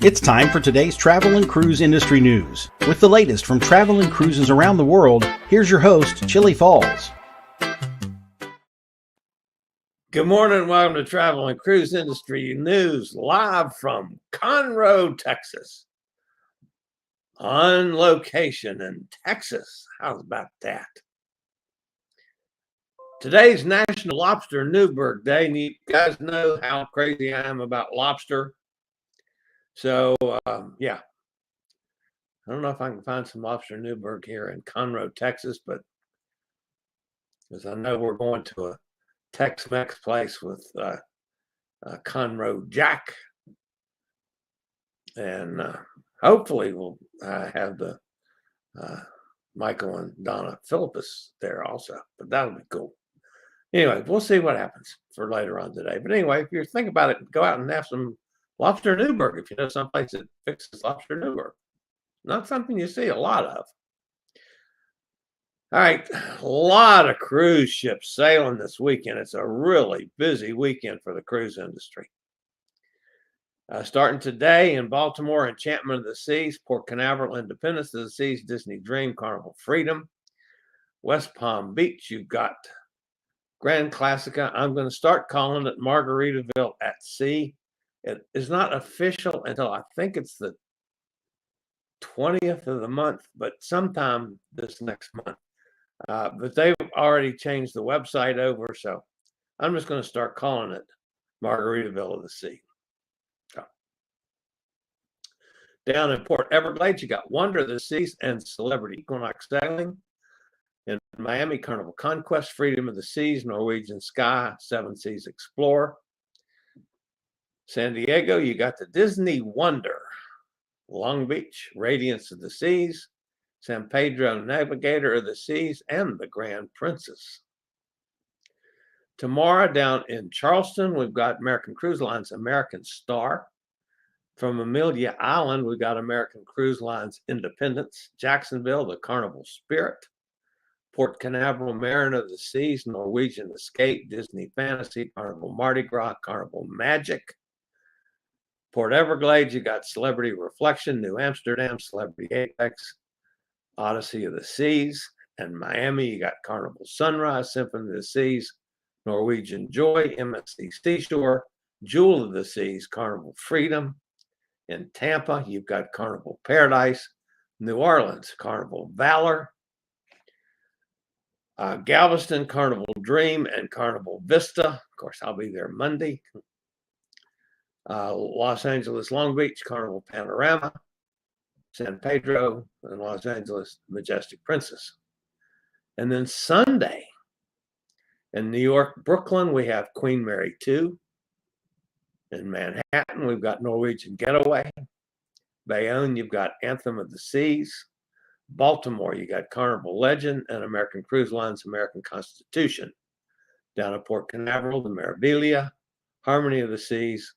It's time for today's travel and cruise industry news. With the latest from travel and cruises around the world, here's your host, Chillie Falls. Good morning and welcome to Travel and Cruise Industry News live from Conroe, Texas. On location in Texas. How's about that? Today's National Lobster Newburgh Day, and you guys know how crazy I am about lobster. So, yeah. I don't know if I can find some lobster Newburgh here in Conroe, Texas, but because I know we're going to a Tex-Mex place with Conroe Jack, and hopefully we'll have the Michael and Donna Philippus there also, but that'll be cool. Anyway, we'll see what happens for later on today. But anyway, if you think about it, go out and have some lobster Newburgh if you know someplace that fixes lobster Newburgh. Not something you see a lot of. All right, a lot of cruise ships sailing this weekend. It's a really busy weekend for the cruise industry. Starting today in Baltimore, Enchantment of the Seas, Port Canaveral, Independence of the Seas, Disney Dream, Carnival Freedom. West Palm Beach, you've got Grand Classica. I'm going to start calling it Margaritaville at Sea. It is not official until I think it's the 20th of the month, but sometime this next month. But they've already changed the website over, so I'm just going to start calling it Margaritaville of the Sea. So, down in Port Everglades, you got Wonder of the Seas and Celebrity Equinox Sailing. In Miami, Carnival Conquest, Freedom of the Seas, Norwegian Sky, Seven Seas Explorer. San Diego, you got the Disney Wonder. Long Beach, Radiance of the Seas. San Pedro, Navigator of the Seas, and the Grand Princess. Tomorrow down in Charleston, we've got American Cruise Lines American Star. From Amelia Island, we've got American Cruise Lines Independence. Jacksonville, the Carnival Spirit. Port Canaveral, Mariner of the Seas, Norwegian Escape, Disney Fantasy, Carnival Mardi Gras, Carnival Magic. Port Everglades, you got Celebrity Reflection, New Amsterdam, Celebrity Apex, Odyssey of the Seas. And Miami, you got Carnival Sunrise, Symphony of the Seas, Norwegian Joy, MSC Seashore, Jewel of the Seas, Carnival Freedom. In Tampa, you've got Carnival Paradise. New Orleans, Carnival Valor. Galveston, Carnival Dream, and Carnival Vista. Of course, I'll be there Monday. Los Angeles, Long Beach, Carnival Panorama. San Pedro, and Los Angeles, Majestic Princess. And then Sunday, in New York, Brooklyn, we have Queen Mary 2. In Manhattan, we've got Norwegian Getaway. Bayonne, you've got Anthem of the Seas. Baltimore, you got Carnival Legend and American Cruise Lines American Constitution. Down at Port Canaveral, the Meraviglia, Harmony of the Seas.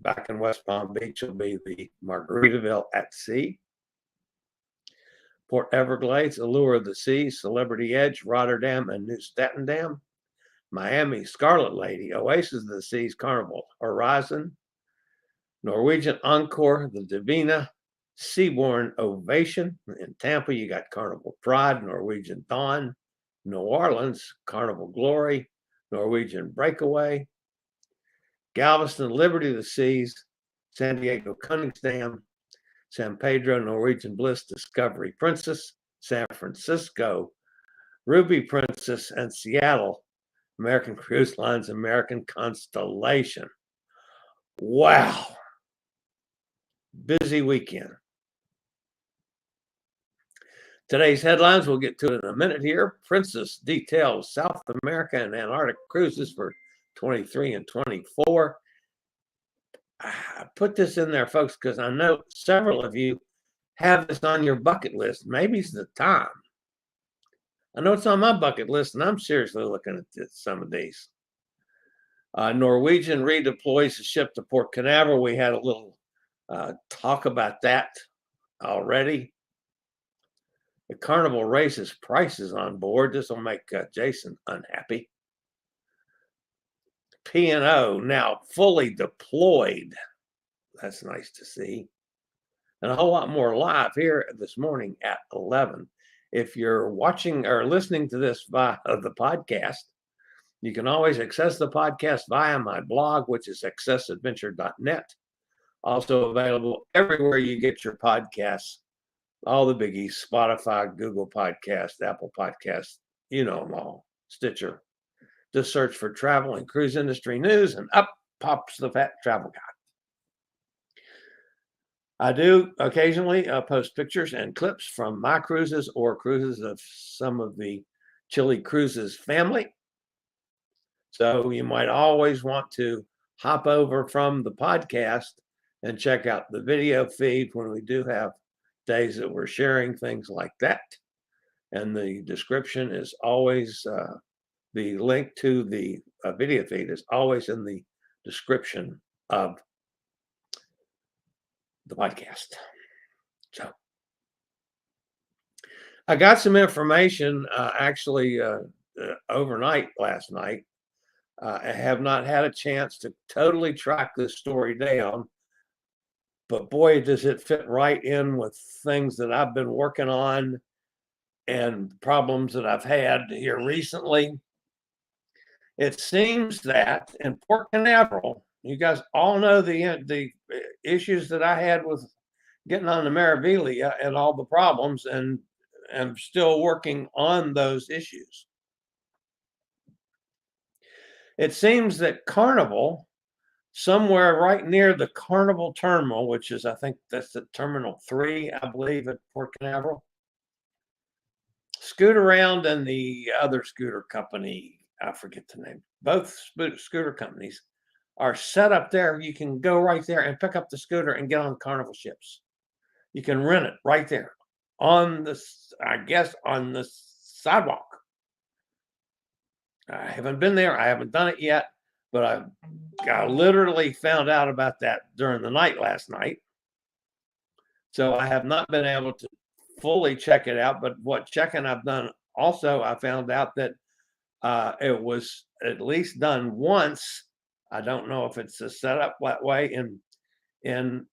Back in West Palm Beach will be the Margaritaville at Sea. Port Everglades, Allure of the Seas, Celebrity Edge, Rotterdam, and New Statendam. Miami, Scarlet Lady, Oasis of the Seas, Carnival Horizon. Norwegian Encore, the Divina, Seabourn Ovation. In Tampa, you got Carnival Pride, Norwegian Dawn. New Orleans, Carnival Glory, Norwegian Breakaway. Galveston, Liberty of the Seas. San Diego, Cunningsdam. San Pedro, Norwegian Bliss, Discovery Princess. San Francisco, Ruby Princess. And Seattle, American Cruise Lines American Constellation. Wow. Busy weekend. Today's headlines, we'll get to it in a minute here. Princess details South America and Antarctic cruises for 23 and 24. I put this in there, folks, because I know several of you have this on your bucket list. Maybe it's the time. I know it's on my bucket list, and I'm seriously looking at some of these. Norwegian redeploys a ship to Port Canaveral. We had a little talk about that already. The Carnival raises prices on board. This will make Jason unhappy. P&O now fully deployed. That's nice to see. And a whole lot more live here this morning at 11. If you're watching or listening to this via the podcast, you can always access the podcast via my blog, which is accessadventure.net. Also available everywhere you get your podcasts, all the biggies, Spotify, Google Podcasts, Apple Podcasts, you know them all, Stitcher. Just search for travel and cruise industry news and up pops the Fat Travel Guy. I do occasionally post pictures and clips from my cruises or cruises of some of the Chillie Cruises family. So you might always want to hop over from the podcast and check out the video feed when we do have days that we're sharing things like that. And the description is always, the link to the video feed is always in the description of the podcast. So I got some information actually overnight last night. I have not had a chance to totally track this story down, but boy, does it fit right in with things that I've been working on and problems that I've had here recently. It seems that in Port Canaveral, you guys all know the issues that I had with getting on the Margaritaville and all the problems, and I'm still working on those issues. It seems that Carnival, somewhere right near the Carnival Terminal, which is, I think that's the Terminal 3, I believe, at Port Canaveral, Scoot Around and the other scooter company, I forget the name, both scooter companies are set up there. You can go right there and pick up the scooter and get on Carnival ships. You can rent it right there on the, I guess, on the sidewalk. I haven't been there. I haven't done it yet, but I literally found out about that during the night last night. So I have not been able to fully check it out, but what checking I've done also, I found out that it was at least done once. I don't know if it's set up that way in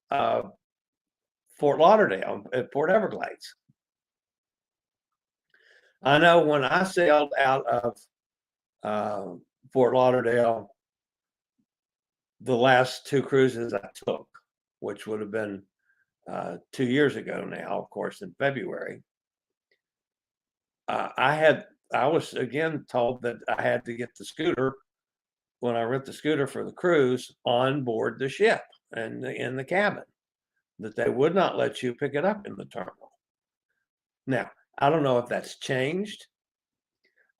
Fort Lauderdale at Port Everglades. I know when I sailed out of Fort Lauderdale, the last two cruises I took, which would have been 2 years ago now, of course, in February, I was again told that I had to get the scooter when I rent the scooter for the cruise on board the ship and in the cabin, that they would not let you pick it up in the terminal. Now, I don't know if that's changed.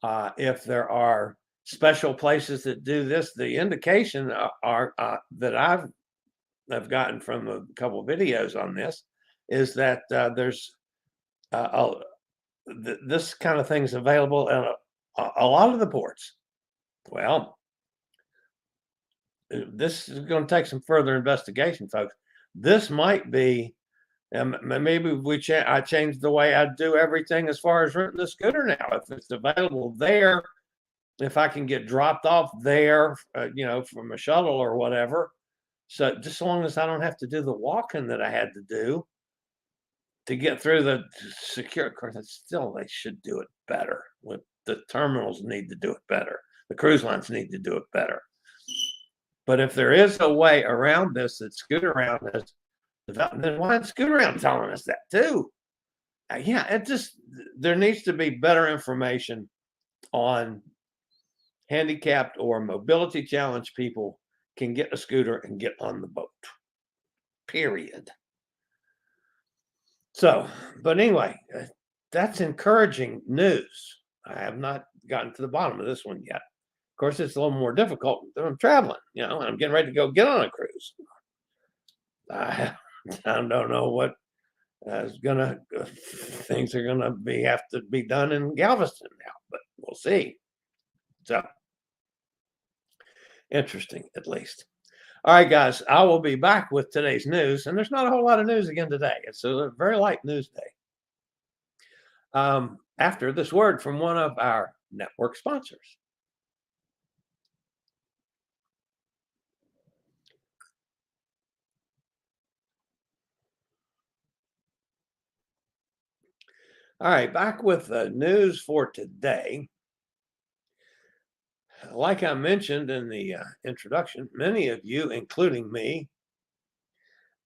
If there are special places that do this, the indication are that I've gotten from a couple of videos on this is that there's this kind of thing is available at a lot of the ports. Well, this is going to take some further investigation, folks. This might be, maybe I changed the way I do everything as far as renting the scooter now. If it's available there, if I can get dropped off there, from a shuttle or whatever. So just as long as I don't have to do the walking that I had to do to get through the secure, of course, still, they should do it better. With the terminals need to do it better. The cruise lines need to do it better. But if there is a way around this that Scoot Around has developed, then why isn't Scoot Around telling us that too? There needs to be better information on handicapped or mobility challenged people can get a scooter and get on the boat, period. So, but anyway, that's encouraging news. I have not gotten to the bottom of this one yet. Of course, it's a little more difficult when I'm traveling, and I'm getting ready to go get on a cruise. I don't know what things are gonna have to be done in Galveston now, but we'll see. So interesting, at least. All right, guys, I will be back with today's news, and there's not a whole lot of news again today. It's a very light news day. After this word from one of our network sponsors. All right, back with the news for today. Like I mentioned in the introduction, many of you, including me,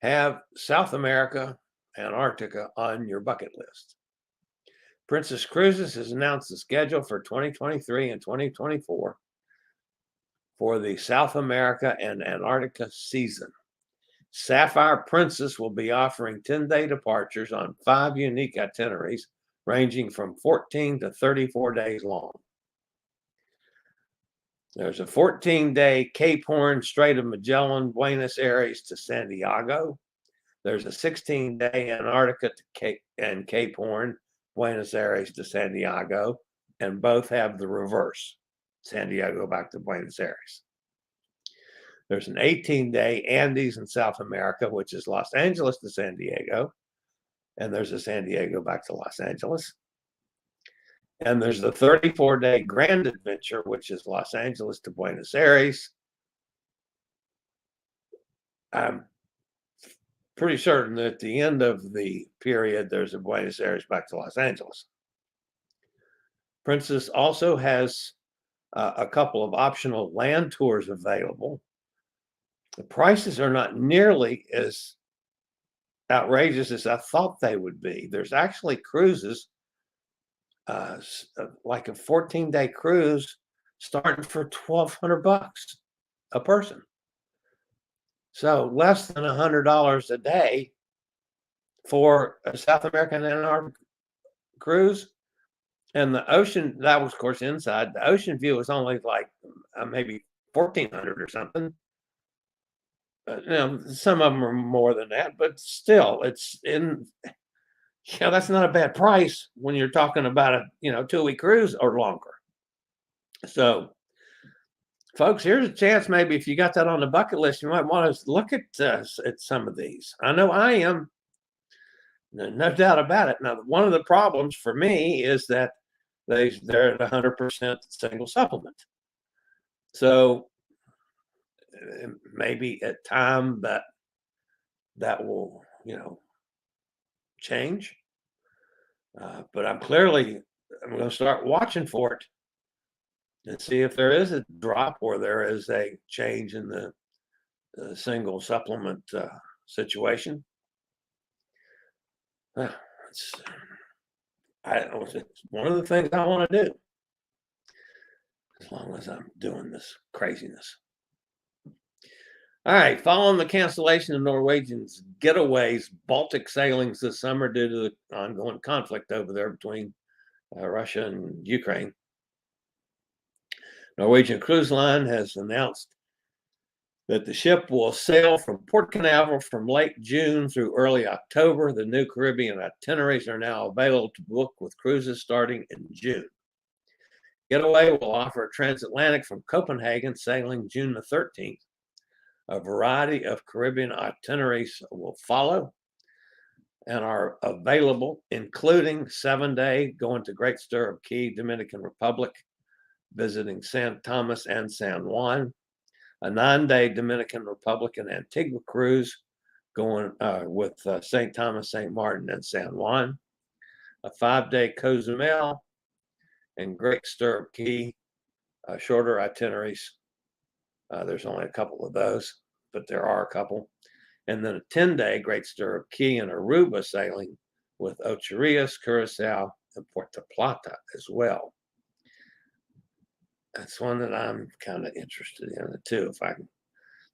have South America, Antarctica on your bucket list. Princess Cruises has announced the schedule for 2023 and 2024 for the South America and Antarctica season. Sapphire Princess will be offering 10-day departures on 5 unique itineraries ranging from 14 to 34 days long. There's a 14-day Cape Horn, Strait of Magellan, Buenos Aires to San Diego. There's a 16-day Antarctica to Cape Horn, Buenos Aires to San Diego, and both have the reverse, San Diego back to Buenos Aires. There's an 18-day Andes in South America, which is Los Angeles to San Diego, and there's a San Diego back to Los Angeles. And there's the 34-day Grand Adventure, which is Los Angeles to Buenos Aires. I'm pretty certain that at the end of the period, there's a Buenos Aires back to Los Angeles. Princess also has a couple of optional land tours available. The prices are not nearly as outrageous as I thought they would be. There's actually cruises, like a 14-day cruise, starting for $1,200 a person. So less than $100 a day for a South American and Antarctic cruise. And the ocean, that was, of course, inside. The ocean view was only like maybe $1,400 or something. Some of them are more than that, but still, it's in. That's not a bad price when you're talking about a 2-week cruise or longer. So, folks, here's a chance. Maybe if you got that on the bucket list, you might want to look at some of these. I know I am. No doubt about it. Now, one of the problems for me is that they're at 100% single supplement. So maybe at time that will change. But I'm going to start watching for it and see if there is a drop or there is a change in the single supplement situation. It's one of the things I want to do, as long as I'm doing this craziness. All right, following the cancellation of Norwegian's Getaway's Baltic sailings this summer due to the ongoing conflict over there between Russia and Ukraine, Norwegian Cruise Line has announced that the ship will sail from Port Canaveral from late June through early October. The new Caribbean itineraries are now available to book with cruises starting in June. Getaway will offer a transatlantic from Copenhagen sailing June the 13th. A variety of Caribbean itineraries will follow and are available, including 7-day going to Great Stirrup Cay, Dominican Republic, visiting San Thomas and San Juan, a 9-day Dominican Republic and Antigua cruise going with St. Thomas, St. Martin, and San Juan, a 5-day Cozumel and Great Stirrup Cay, shorter itineraries. There's only a couple of those, but there are a couple. And then a 10-day Great Stirrup Cay and Aruba sailing with Ocherias, Curacao, and Puerto Plata as well. That's one that I'm kind of interested in too. If I can,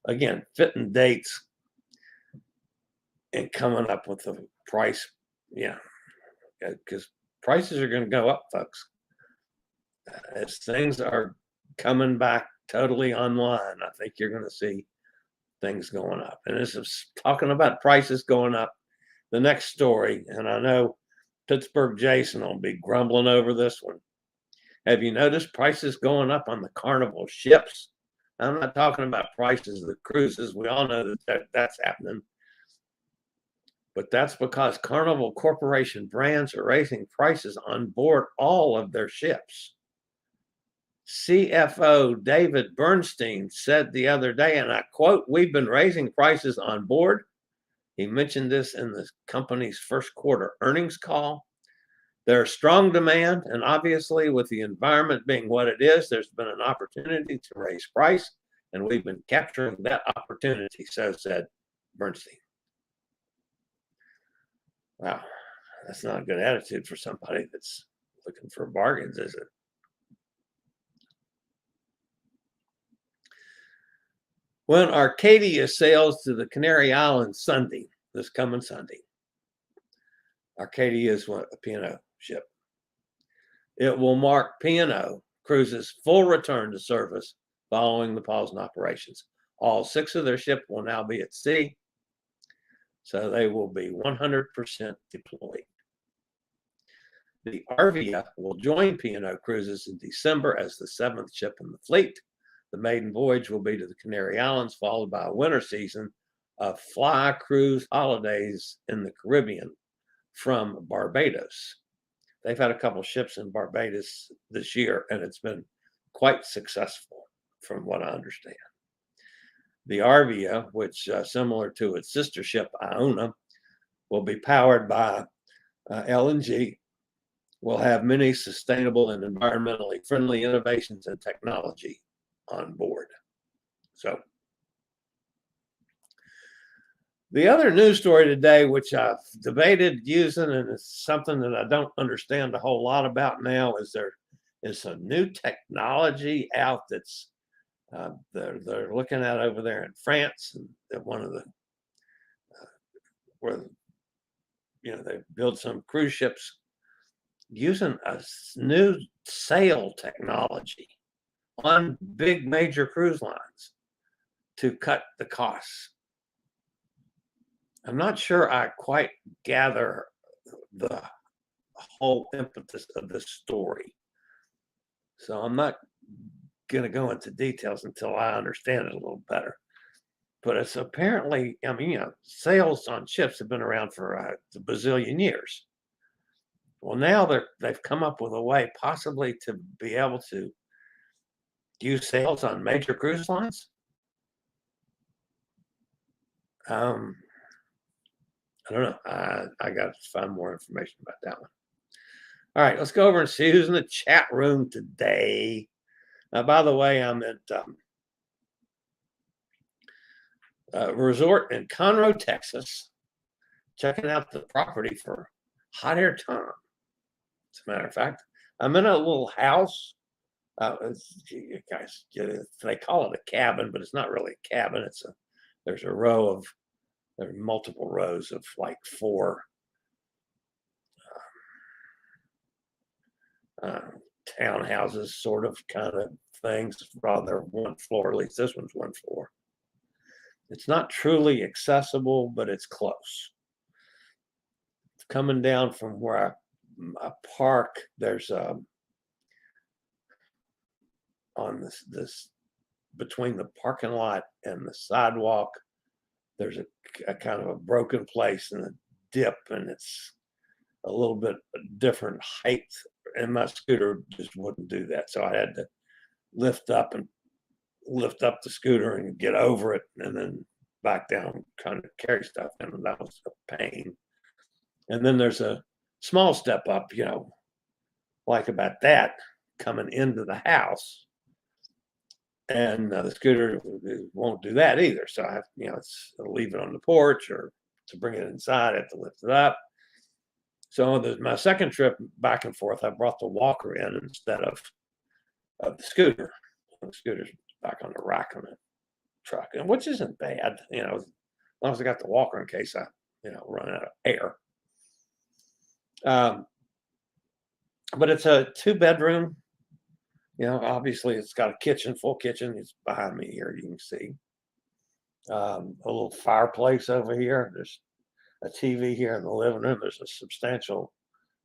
again, fitting dates and coming up with the price, because prices are going to go up, folks. As things are coming back totally online, I think you're going to see things going up. And this is talking about prices going up. The next story, and I know Pittsburgh Jason will be grumbling over this one. Have you noticed prices going up on the Carnival ships? I'm not talking about prices of the cruises. We all know that's happening. But that's because Carnival Corporation brands are raising prices on board all of their ships. CFO David Bernstein said the other day, and I quote, "We've been raising prices on board." He mentioned this in the company's first quarter earnings call. There's strong demand, and obviously with the environment being what it is, there's been an opportunity to raise price, and we've been capturing that opportunity, so said Bernstein. Wow, that's not a good attitude for somebody that's looking for bargains, is it? When Arcadia sails to the Canary Islands Sunday, this coming Sunday, Arcadia is a P&O ship. It will mark P&O Cruises' full return to service following the pause in operations. All 6 of their ships will now be at sea, so they will be 100% deployed. The Arcadia will join P&O Cruises in December as the 7th ship in the fleet. The maiden voyage will be to the Canary Islands, followed by a winter season of fly cruise holidays in the Caribbean from Barbados. They've had a couple ships in Barbados this year, and it's been quite successful from what I understand. The Arcadia, which similar to its sister ship Iona, will be powered by LNG, will have many sustainable and environmentally friendly innovations and technology on board. So the other news story today, which I've debated using, and it's something that I don't understand a whole lot about now, is there is some new technology out that's they're looking at over there in France, and one of the where they build some cruise ships using a new sail technology on big major cruise lines to cut the costs. I'm not sure I quite gather the whole impetus of this story. So I'm not going to go into details until I understand it a little better. But it's apparently, sails on ships have been around for a bazillion years. Well, now they've come up with a way possibly to be able to use sails on major cruise lines. I don't know. I got to find more information about that one. All right, let's go over and see who's in the chat room today. By the way, I'm at a resort in Conroe, Texas, checking out the property for hot air time. As a matter of fact, I'm in a little house. Guys, they call it a cabin, but it's not really a cabin. There's there are multiple rows of like 4 townhouses, sort of kind of things. Rather, one floor. At least this one's 1 floor. It's not truly accessible, but it's close. Coming down from where I park, there's on this between the parking lot and the sidewalk, there's a kind of a broken place and a dip, and it's a little bit different height, and my scooter just wouldn't do that. So I had to lift up the scooter and get over it, and then back down, kind of carry stuff, and that was a pain. And then there's a small step up, like about that, coming into the house. And the scooter won't do that either. So I have, it's leave it on the porch, or to bring it inside, I have to lift it up. So my second trip back and forth, I brought the walker in instead of the scooter. The scooter's back on the rack on the truck, and which isn't bad, as long as I got the walker in case I, run out of air. But it's a 2-bedroom. Obviously it's got a full kitchen. It's behind me here. You can see a little fireplace over here. There's a TV here in the living room. There's a substantial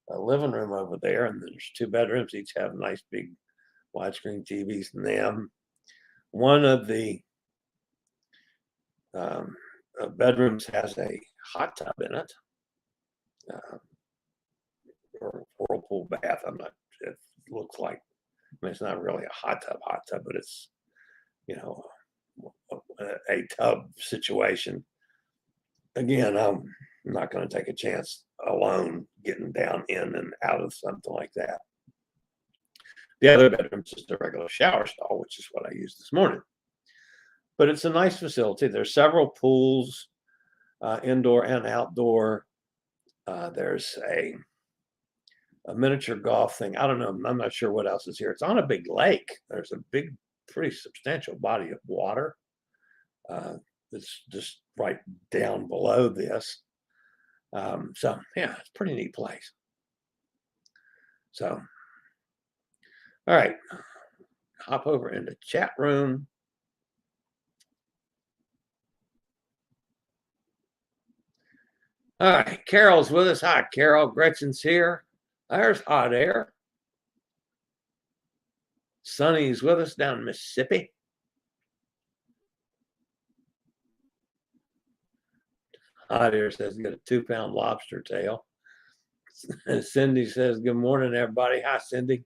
living room over there, and there's 2 bedrooms. Each have nice big widescreen TVs in them. One of the bedrooms has a hot tub in it, or whirlpool bath. It looks like. It's not really a hot tub, but it's, a tub situation. Again, I'm not going to take a chance alone getting down in and out of something like that. The other bedroom's just a regular shower stall, which is what I used this morning. But it's a nice facility. There's several pools, indoor and outdoor. There's a miniature golf thing. I don't know. I'm not sure what else is here. It's on a big lake. There's a big, pretty substantial body of water. It's just right down below this. So, yeah, it's a pretty neat place. So, all right. Hop over into chat room. All right. Carol's with us. Hi, Carol. Gretchen's here. There's Hot Air. Sonny's with us down in Mississippi. Hot Air says get a 2-pound lobster tail. Cindy says, good morning, everybody. Hi, Cindy.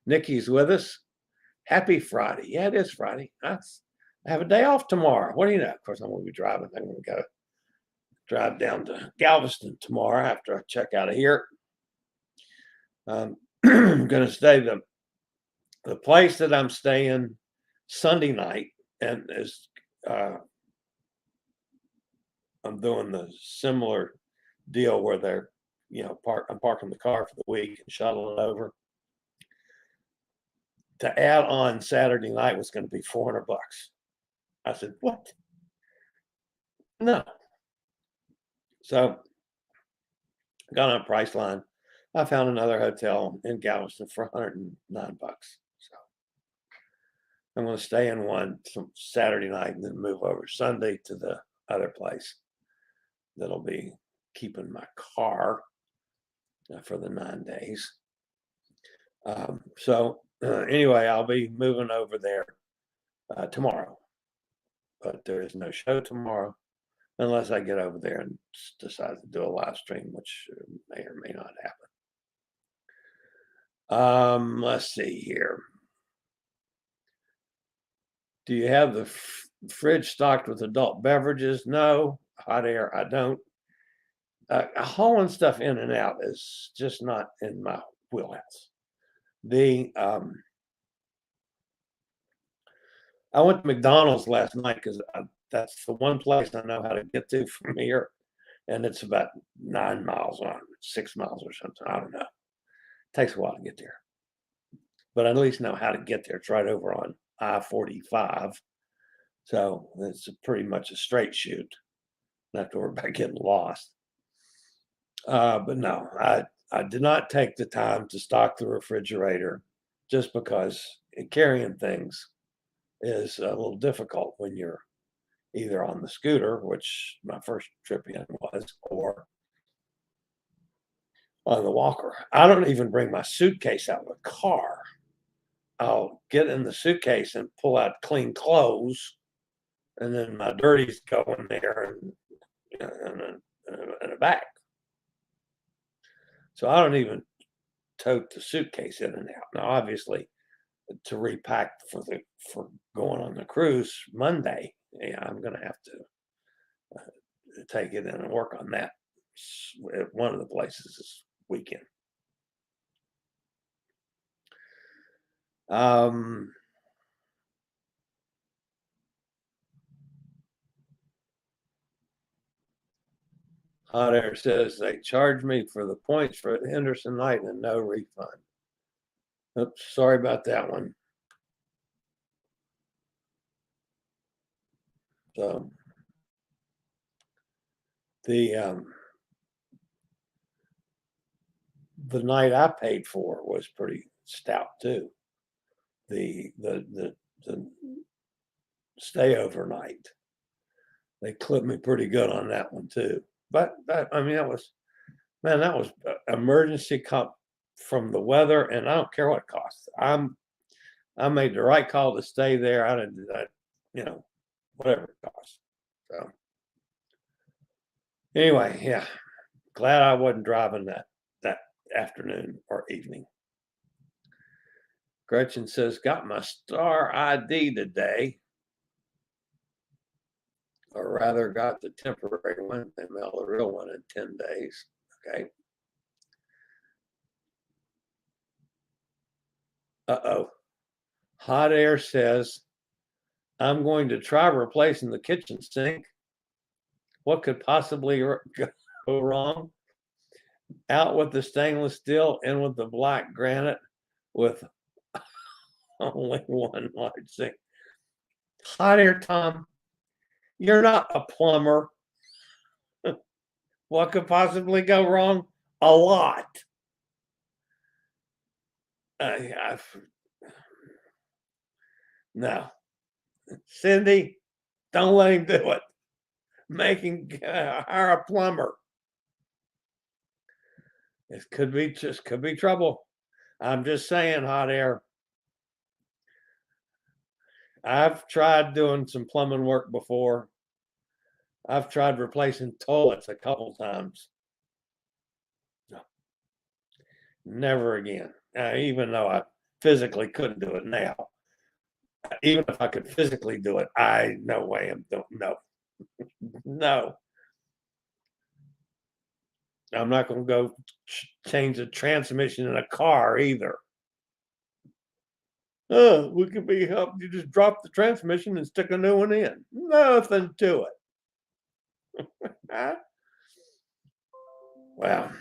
Nikki's with us. Happy Friday. Yeah, it is Friday. I have a day off tomorrow. What do you know? Of course, I'm going to be driving. I'm going to go drive down to Galveston tomorrow after I check out of here. I'm going to stay the place that I'm staying Sunday night, and is I'm doing the similar deal where they're, I'm parking the car for the week and shuttling over. To add on Saturday night was going to be $400. I said, what? No. So I got on a price line. I found another hotel in Galveston for $109. So I'm going to stay in one Saturday night and then move over Sunday to the other place. That'll be keeping my car for the 9 days. Anyway, I'll be moving over there tomorrow, but there is no show tomorrow unless I get over there and decide to do a live stream, which may or may not happen. Let's see here. Do you have the fridge stocked with adult beverages? No. Hot Air, I don't. Hauling stuff in and out is just not in my wheelhouse. I went to McDonald's last night because that's the one place I know how to get to from here, and it's about 9 miles on 6 miles or something. I don't know. It takes a while to get there, but I at least know how to get there. It's right over on I-45, so it's pretty much a straight shoot. Not to worry about getting lost. But no, I did not take the time to stock the refrigerator just because carrying things is a little difficult when you're either on the scooter, which my first trip in was, or on the walker. I don't even bring my suitcase out of the car. I'll get in the suitcase and pull out clean clothes, and then my dirties go in there and a bag. So I don't even tote the suitcase in and out. Now, obviously, to repack for going on the cruise Monday, I'm going to have to take it in and work on that at one of the places this weekend. Hot Air says they charged me for the points for Henderson night and no refund. Oops, sorry about that one. So the night I paid for was pretty stout too. The stay overnight, they clipped me pretty good on that one too. But that was emergency comp from the weather, and I don't care what it costs. I made the right call to stay there. I didn't do that, whatever it costs. So anyway, yeah, glad I wasn't driving that afternoon or evening. Gretchen says, got my star ID today. or rather got the temporary one. They mail the real one in 10 days. Okay. Uh-oh. Hot Air says, I'm going to try replacing the kitchen sink. What could possibly go wrong? Out with the stainless steel, in with the black granite with only one large sink. Hot Air Tom, you're not a plumber. What could possibly go wrong? A lot. No. Cindy, don't let him do it. Make him hire a plumber. It could be trouble. I'm just saying, Hot Air. I've tried doing some plumbing work before. I've tried replacing toilets a couple times. No. Never again. Even though I physically couldn't do it now. Even if I could physically do it, no way I'm doing. No. No. I'm not going to go change the transmission in a car either. We could be helped. You just drop the transmission and stick a new one in. Nothing to it. Well,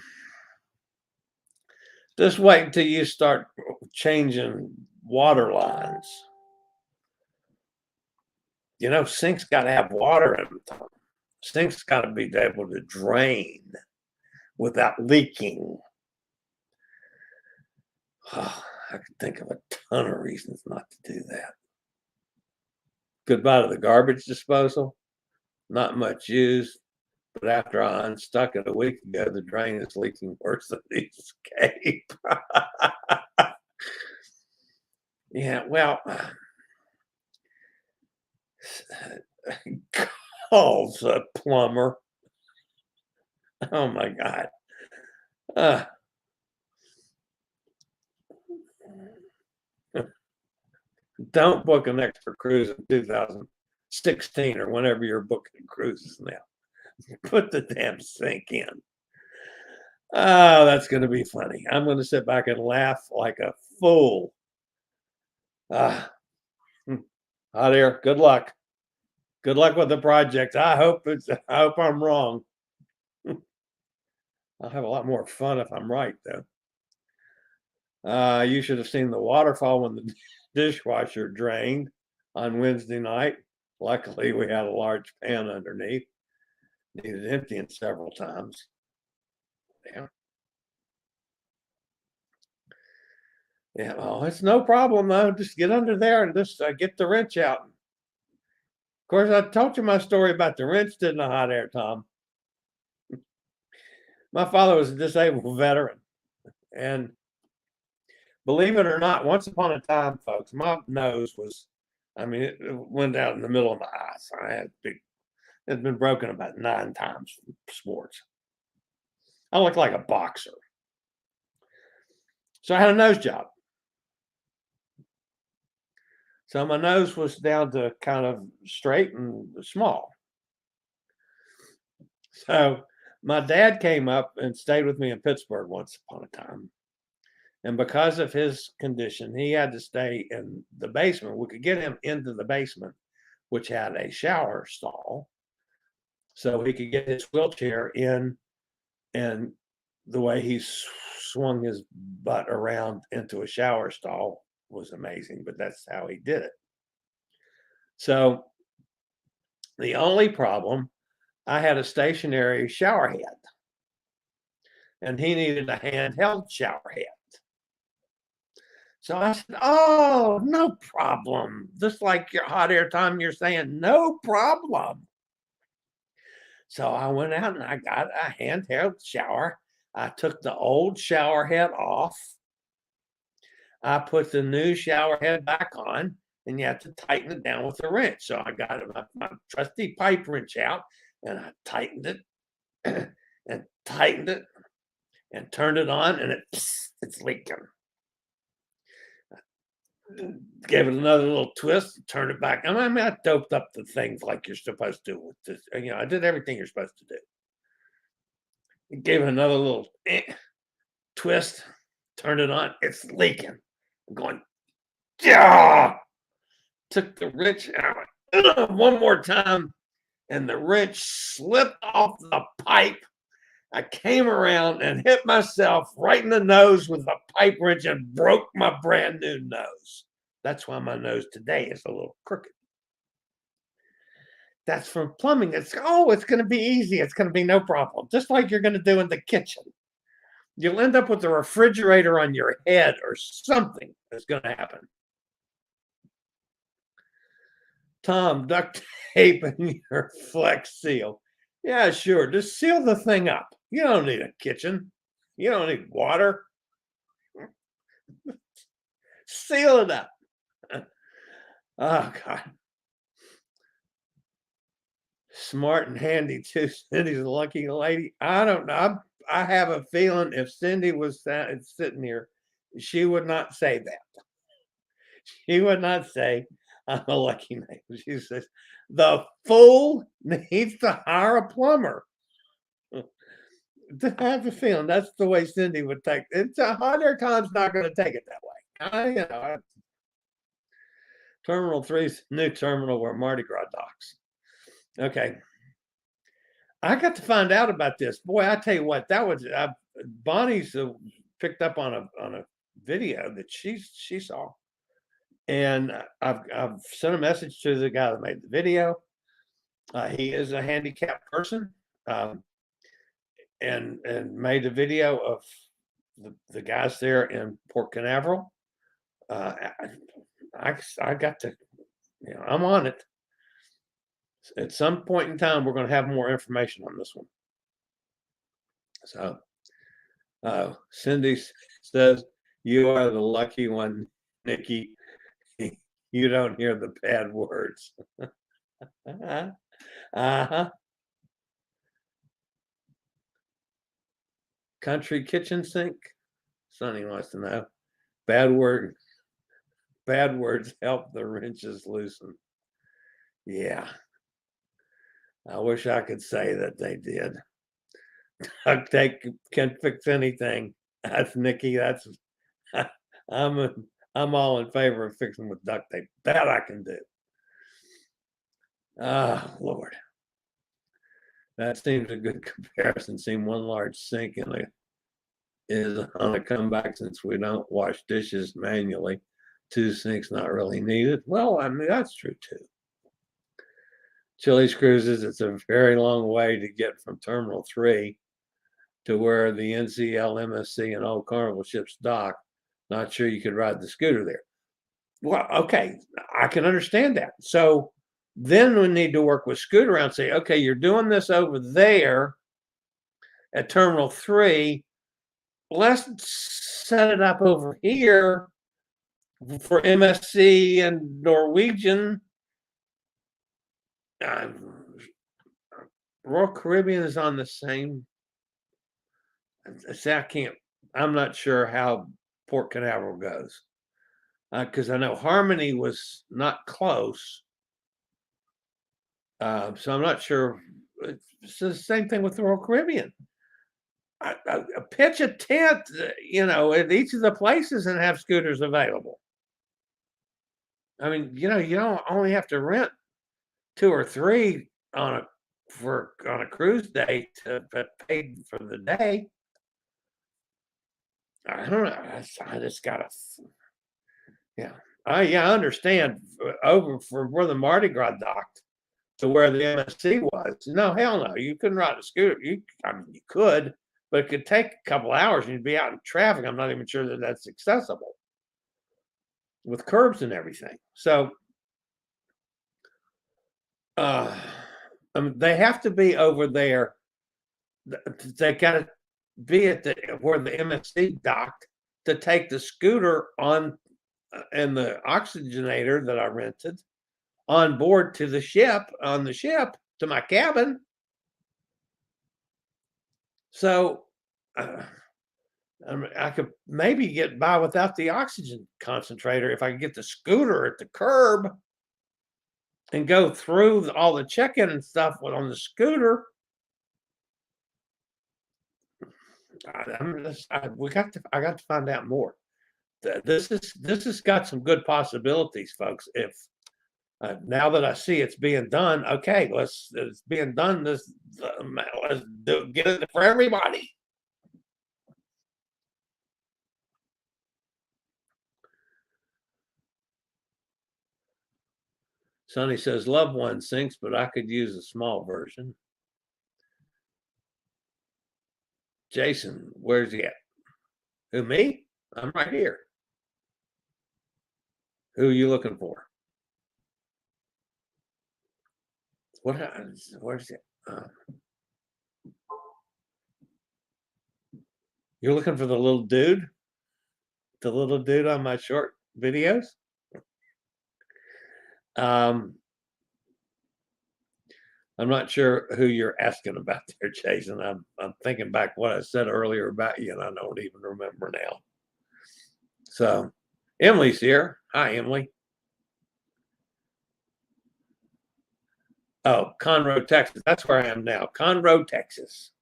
just wait until you start changing water lines. You know, sinks got to have water in them. Sinks got to be able to drain without leaking. Oh, I could think of a ton of reasons not to do that. Goodbye to the garbage disposal. Not much used, but after I unstuck it a week ago, the drain is leaking worse than the escape. Yeah, well, calls a plumber. Oh my God. Don't book an extra cruise in 2016 or whenever you're booking cruises now. Put the damn sink in. Oh, that's going to be funny. I'm going to sit back and laugh like a fool. Hot Air, good luck. Good luck with the project. I hope I'm wrong. I'll have a lot more fun if I'm right, though. You should have seen the waterfall when the dishwasher drained on Wednesday night. Luckily, we had a large pan underneath. Needed emptying several times. Yeah. Yeah, well, it's no problem, though. Just get under there and just get the wrench out. Of course, I told you my story about the wrench, didn't I, Hot Air Tom? My father was a disabled veteran. And believe it or not, once upon a time, folks, my nose was, it went down in the middle of my eyes. It's been broken about 9 times from sports. I look like a boxer. So I had a nose job. So my nose was down to kind of straight and small. So my dad came up and stayed with me in Pittsburgh once upon a time. And because of his condition, he had to stay in the basement. We could get him into the basement, which had a shower stall, so he could get his wheelchair in. And the way he swung his butt around into a shower stall was amazing, but that's how he did it. So the only problem, I had a stationary shower head, and he needed a handheld shower head. So I said, oh, no problem. Just like your Hot Air Time, you're saying, no problem. So I went out and I got a handheld shower. I took the old shower head off. I put the new shower head back on, and you have to tighten it down with a wrench. So I got my trusty pipe wrench out, and I tightened it and tightened it and turned it on, and it's leaking. gave it another little twist, turned it back. I mean, I doped up the things like you're supposed to with this. I did everything you're supposed to do. It gave it another little twist, turned it on. It's leaking. I'm going, yeah. Took the wrench out one more time, and the wrench slipped off the pipe. I came around and hit myself right in the nose with the pipe wrench and broke my brand new nose. That's why my nose today is a little crooked. That's from plumbing. It's going to be easy. It's going to be no problem. Just like you're going to do in the kitchen. You'll end up with the refrigerator on your head or something that's going to happen. Tom, duct tape and your Flex Seal. Yeah, sure. Just seal the thing up. You don't need a kitchen. You don't need water. Seal it up. Oh, God. Smart and handy, too. Cindy's a lucky lady. I don't know. I have a feeling if Cindy was sitting here, she would not say that. She would not say, I'm a lucky man. She says, the fool needs to hire a plumber. I have a feeling that's the way Cindy would take it. It's 100 times not going to take it that way. Terminal 3's new terminal where Mardi Gras docks. Okay. I got to find out about this. Boy, I tell you what, that was Bonnie's picked up on a video that she saw. And I've sent a message to the guy that made the video. He is a handicapped person, and made a video of the guys there in Port Canaveral. I got to, I'm on it. At some point in time, we're going to have more information on this one. So, Cindy says, you are the lucky one, Nikki. You don't hear the bad words. Country kitchen sink? Sonny wants to know. Bad words help the wrenches loosen. Yeah. I wish I could say that they did. Duct tape can fix anything. That's Nikki. That's I'm all in favor of fixing with duct tape. That I can do. Oh, Lord. That seems a good comparison. Seeing one large sink is on a comeback since we don't wash dishes manually. 2 sinks not really needed. Well, I mean, that's true too. Chilliescruises, it's a very long way to get from Terminal 3 to where the Ncl, MSC, and old Carnival ships dock. Not sure you could ride the scooter there. Well, okay, I can understand that. So then we need to work with Scooter around and say, okay, you're doing this over there at Terminal 3. Let's set it up over here for MSC and Norwegian. Royal Caribbean is on the same. I'm not sure how Port Canaveral goes. Because I know Harmony was not close. So I'm not sure. It's the same thing with the Royal Caribbean. Pitch a tent, at each of the places and have scooters available. I mean, you don't only have to rent 2 or 3 on a cruise day to pay for the day. I don't know. I just gotta. Yeah, I understand over for where the Mardi Gras docked to where the MSC was. No, hell no, you couldn't ride a scooter. You could, but it could take a couple hours and you'd be out in traffic. I'm not even sure that that's accessible with curbs and everything. So, they have to be over there. They got to be at where the MSC docked to take the scooter on. And the oxygenator that I rented on board to the ship, to my cabin. So I mean, I could maybe get by without the oxygen concentrator if I could get the scooter at the curb and go through all the check-in and stuff on the scooter. I got to find out more. This has got some good possibilities, folks. If now that I see it's being done, okay, it's being done. Let's get it for everybody. Sonny says, "Loved one sinks, but I could use a small version." Jason, where's he at? Who, me? I'm right here. Who are you looking for? Where's it? You're looking for the little dude? The little dude on my short videos? I'm not sure who you're asking about there, Jason. I'm thinking back what I said earlier about you, and I don't even remember now. So, Emily's here. Hi, Emily. Oh, Conroe, Texas. That's where I am now. Conroe, Texas.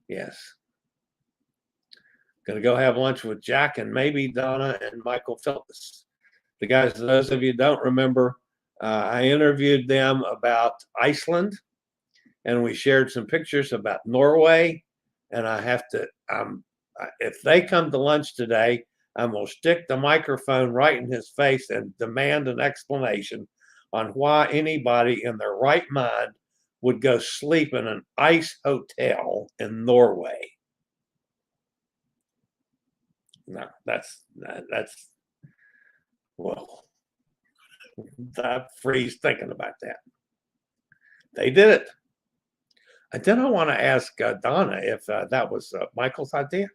Yes. Going to go have lunch with Jack and maybe Donna and Michael Phillips. The guys, those of you who don't remember, I interviewed them about Iceland, and we shared some pictures about Norway. And I have to, if they come to lunch today, I'm going to stick the microphone right in his face and demand an explanation on why anybody in their right mind would go sleep in an ice hotel in Norway. No, that's well, I freeze thinking about that. They did it. And then I want to ask Donna if that was Michael's idea.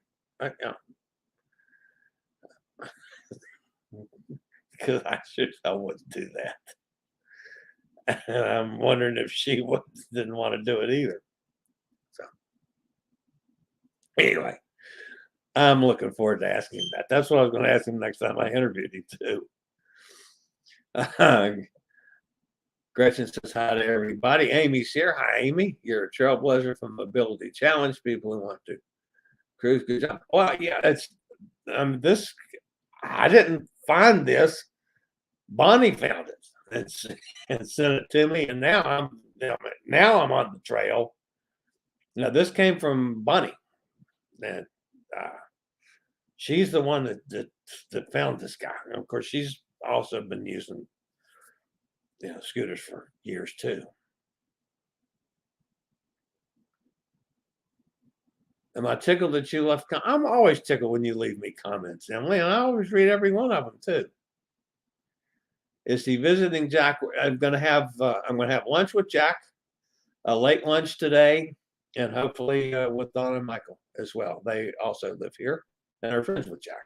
Because I wouldn't do that. And I'm wondering if she didn't want to do it either. So anyway, I'm looking forward to asking him that. That's what I was going to ask him next time I interviewed him too. Gretchen says hi to everybody. Amy's here. Hi, Amy. You're a trailblazer from Mobility Challenge. People who want to cruise. Good job. Well, yeah, it's this. I didn't find this. Bonnie found it and sent it to me, and now I'm on the trail. Now this came from Bonnie, and she's the one that found this guy. And of course, she's also been using scooters for years too. Am I tickled that you left? I'm always tickled when you leave me comments, Emily, and I always read every one of them too. Is he visiting Jack? I'm gonna have lunch with Jack, a late lunch today, and hopefully with Don and Michael as well. They also live here and are friends with Jack.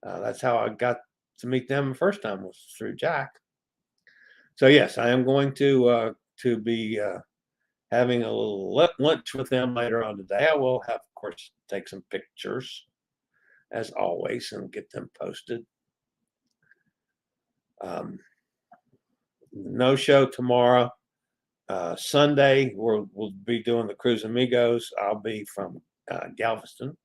That's how I got to meet them the first time, was through Jack. So yes, I am going to be having a little lunch with them later on today. I will have, of course, take some pictures as always and get them posted. No show tomorrow. Sunday, we'll be doing the Cruise Amigos. I'll be from Galveston.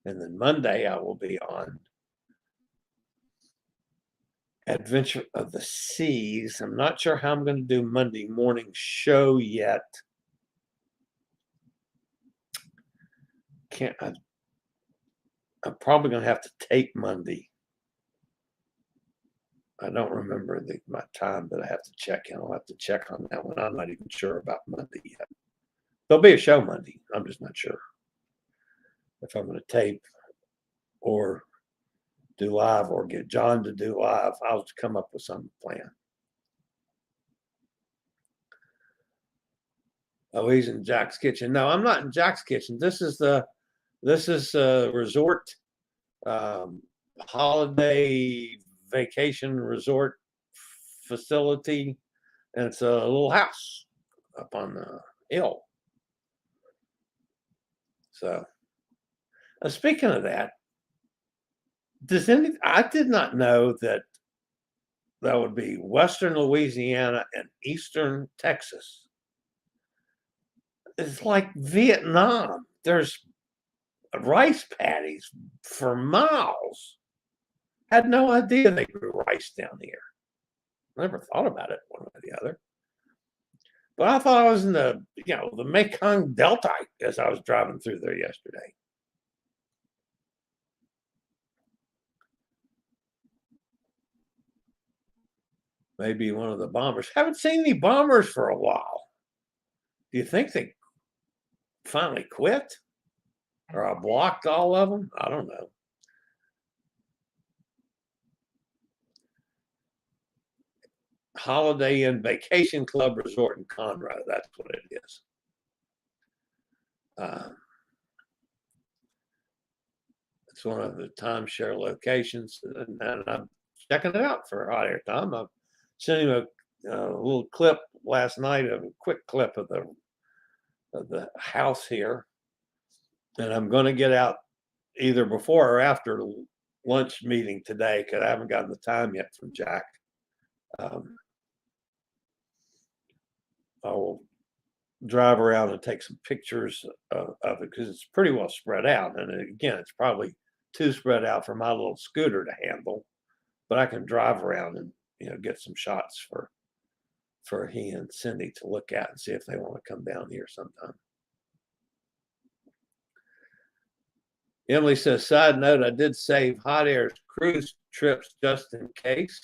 And then Monday, I will be on Adventure of the Seas. I'm not sure how I'm going to do Monday morning show yet. I'm probably going to have to take Monday. I don't remember my time, but I have to check in. I'll have to check on that one. I'm not even sure about Monday yet. There'll be a show Monday. I'm just not sure if I'm going to tape or do live or get John to do live. I'll come up with some plan. Oh, he's in Jack's kitchen. No, I'm not in Jack's kitchen. This is a resort, holiday vacation resort facility, and it's a little house up on the hill. So Speaking of that, I did not know that would be Western Louisiana and Eastern Texas. It's like Vietnam. There's rice paddies for miles. Had no idea they grew rice down here. Never thought about it one way or the other. But I thought I was in the Mekong Delta as I was driving through there yesterday. Maybe one of the bombers. Haven't seen any bombers for a while. Do you think they finally quit? Or I blocked all of them? I don't know. Holiday Inn Vacation Club Resort in Conroe. That's what it is. It's one of the timeshare locations, and I'm checking it out for hot air time. I've sent him a little clip last night, a quick clip of the house here, and I'm going to get out either before or after lunch meeting today because I haven't gotten the time yet from Jack. I will drive around and take some pictures of it because it's pretty well spread out. And again, it's probably too spread out for my little scooter to handle, but I can drive around and get some shots for he and Cindy to look at and see if they want to come down here sometime. Emily says, side note, I did save hot air cruise trips just in case.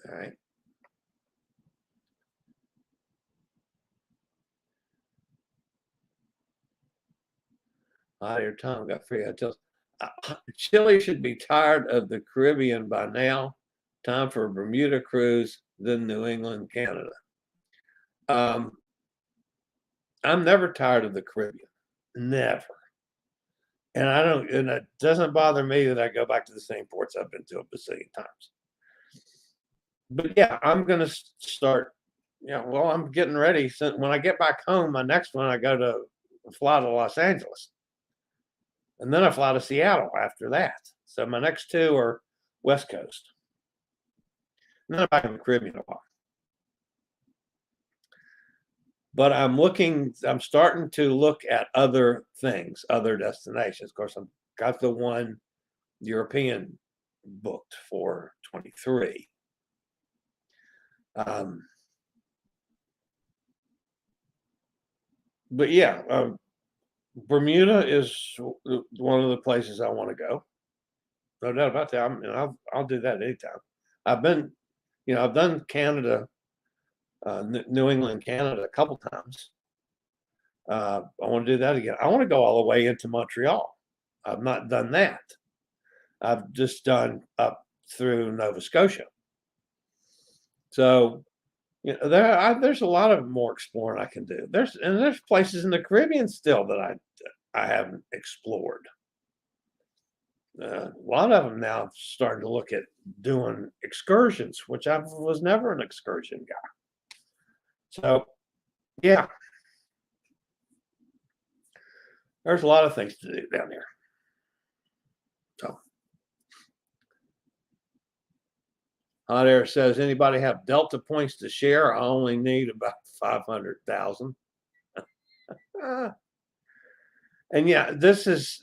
All right. Hot air time got free hotels. Chillie should be tired of the Caribbean by now. Time for a Bermuda cruise, then New England, Canada. I'm never tired of the Caribbean. Never. And it doesn't bother me that I go back to the same ports I've been to a bazillion times. But yeah, I'm going to start, I'm getting ready. So when I get back home, my next one, I fly to Los Angeles. And then I fly to Seattle after that. So my next two are West Coast. And then I'm back in the Caribbean a while. But I'm starting to look at other things, other destinations. Of course, I've got the one European booked for 23. But yeah, Bermuda is one of the places I want to go. No doubt about that. I'll do that anytime. I've done Canada, New England, Canada a couple times. I want to do that again. I want to go all the way into Montreal. I've not done that. I've just done up through Nova Scotia. So, there's a lot of more exploring I can do. There's places in the Caribbean still that I haven't explored. A lot of them now starting to look at doing excursions, which I was never an excursion guy. So, yeah, there's a lot of things to do down there. So, Hot Air says, anybody have Delta points to share? I only need about 500,000. And yeah, this is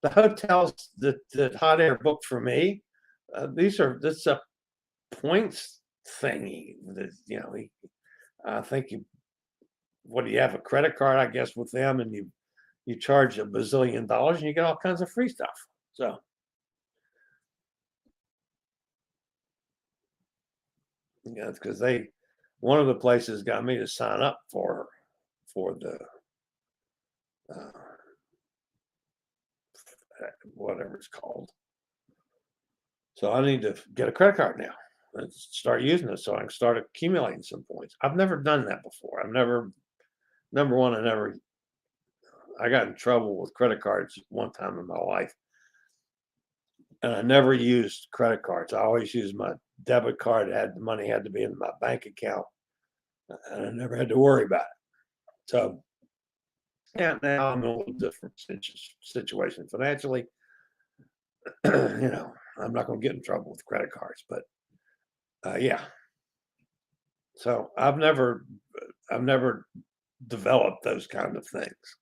the hotels that Hot Air booked for me. This is a points thingy. I think what do you have, a credit card, I guess, with them, and you charge $1 bazillion and you get all kinds of free stuff. So. Yeah, it's because one of the places got me to sign up for the whatever it's called. So I need to get a credit card now and start using it so I can start accumulating some points. I've never done that before. I got in trouble with credit cards one time in my life. And I never used credit cards. I always used my debit card. The money had to be in my bank account, and I never had to worry about it. So Yeah, now I'm in a little different situation financially. I'm not going to get in trouble with credit cards, but yeah. So I've never developed those kind of things.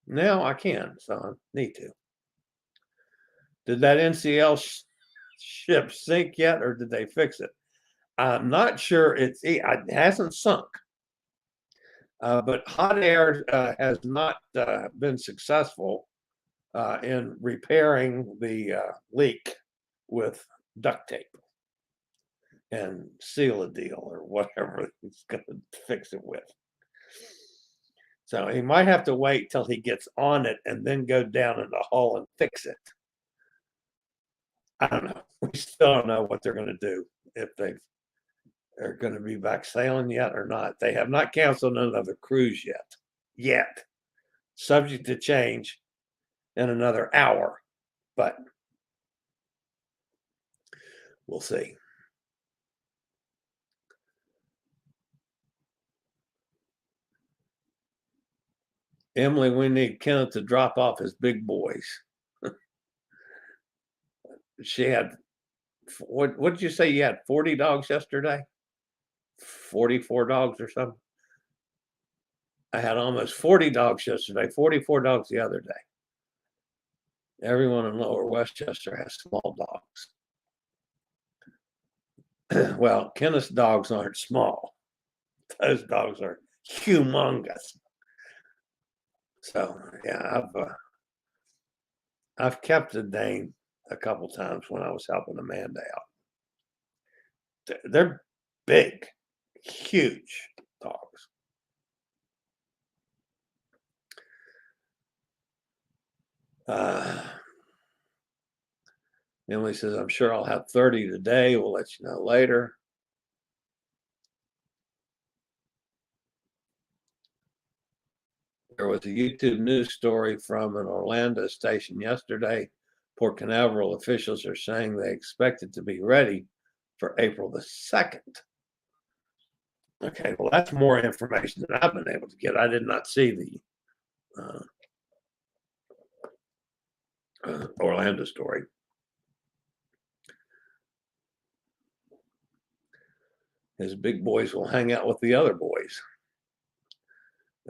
Now I can, so I need to. Did that NCL ship sink yet, or did they fix it? I'm not sure. It hasn't sunk, but hot air has not been successful in repairing the leak with duct tape and seal a deal or whatever he's going to fix it with. So he might have to wait till he gets on it and then go down in the hull and fix it. I don't know. We still don't know what they're going to do, if they're going to be back sailing yet or not. They have not canceled another cruise yet. Subject to change in another hour, but we'll see. Emily, we need Kenneth to drop off his big boys. She had, what did you say? You had 40 dogs yesterday? 44 dogs or something? I had almost 40 dogs yesterday, 44 dogs the other day. Everyone in Lower Westchester has small dogs. Well, Kenneth's dogs aren't small. Those dogs are humongous. So yeah, I've kept a Dane a couple times when I was helping Amanda out. They're big, huge dogs. Emily says, I'm sure I'll have 30 today. We'll let you know later. There was a YouTube news story from an Orlando station yesterday. Port Canaveral officials are saying they expect it to be ready for April the 2nd. Okay, well, that's more information than I've been able to get. I did not see the Orlando story. His big boys will hang out with the other boys.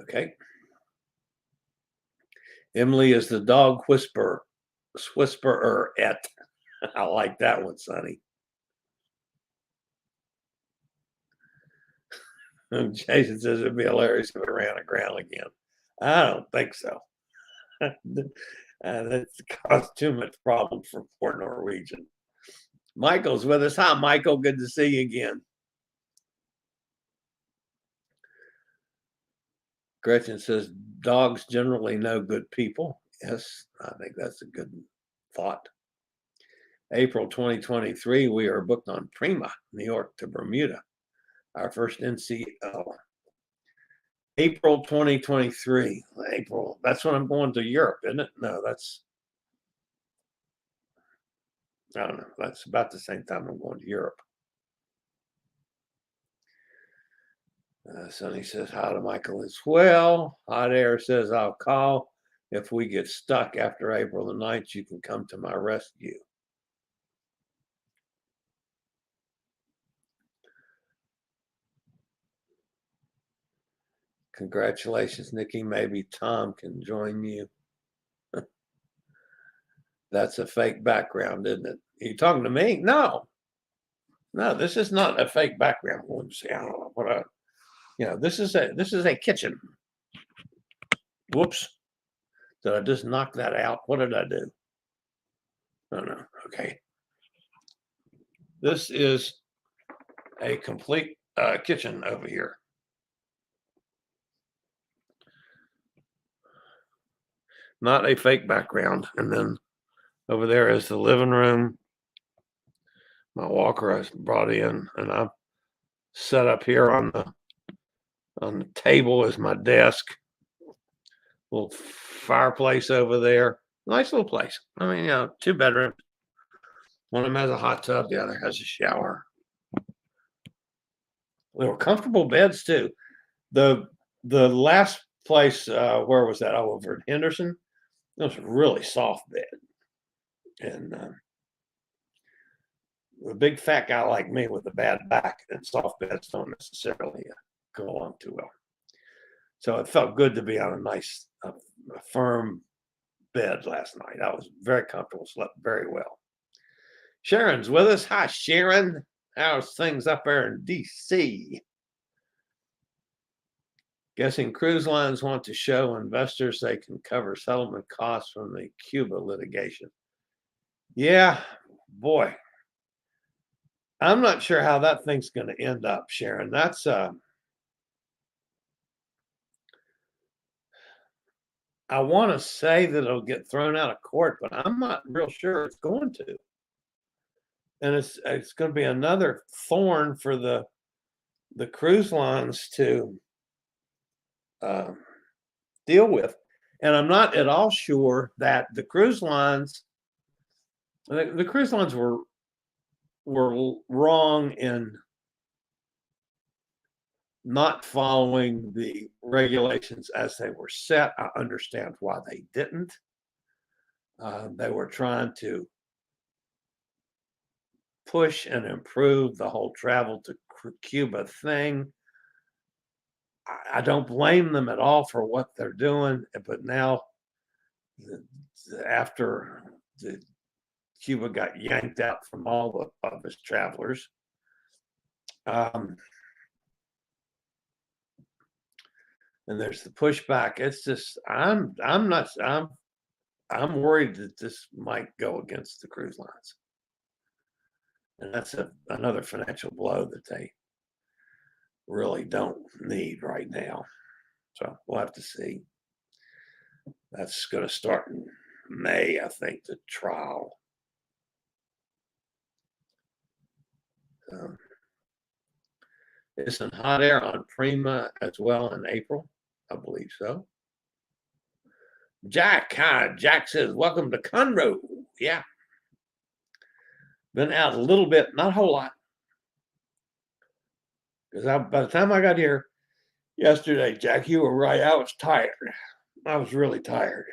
Okay. Emily is the dog whisperer. I like that one, Sonny. And Jason says it'd be hilarious if it ran aground again. I don't think so. That's caused too much problem for poor Norwegian. Michael's with us. Hi, Michael. Good to see you again. Gretchen says dogs generally know good people. Yes, I think that's a good thought. April 2023, we are booked on Prima, New York to Bermuda. Our first NCL. April 2023. April. That's when I'm going to Europe, isn't it? No, I don't know. That's about the same time I'm going to Europe. Sonny says hi to Michael as well. Hot Air says I'll call. If we get stuck after April the 9th, you can come to my rescue. Congratulations, Nikki. Maybe Tom can join you. That's a fake background, isn't it? Are you talking to me? No, this is not a fake background. I don't know what this is a kitchen. Whoops. Did I just knock that out? What did I do? Oh no. Okay. This is a complete kitchen over here. Not a fake background. And then over there is the living room. My walker I brought in, and I'm set up here on the table is my desk. Little fireplace over there. Nice little place. I mean, 2 bedrooms. One of them has a hot tub. The other has a shower. They were comfortable beds too. The last place, where was that? Oh, over in Henderson. It was a really soft bed. And a big fat guy like me with a bad back and soft beds don't necessarily go along too well. So it felt good to be on a nice, a firm bed last night. I was very comfortable, slept very well. Sharon's with us. Hi, Sharon. How's things up there in D.C.? Guessing cruise lines want to show investors they can cover settlement costs from the Cuba litigation. Yeah, boy. I'm not sure how that thing's going to end up, Sharon. That's I want to say that it'll get thrown out of court, but I'm not real sure it's going to. And it's going to be another thorn for the cruise lines to deal with. And I'm not at all sure that the cruise lines were wrong in not following the regulations as they were set. I understand why they didn't. They were trying to push and improve the whole travel to Cuba thing. I don't blame them at all for what they're doing, but now after Cuba got yanked out from all of its travelers, and there's the pushback. It's just I'm worried that this might go against the cruise lines, and that's another financial blow that they really don't need right now. So we'll have to see. That's going to start in May, I think, the trial. It's in hot air on Prima as well in April, I believe so. Jack, hi. Jack says, welcome to Conroe. Yeah. Been out a little bit, not a whole lot. Because by the time I got here yesterday, Jack, you were right. I was tired. I was really tired.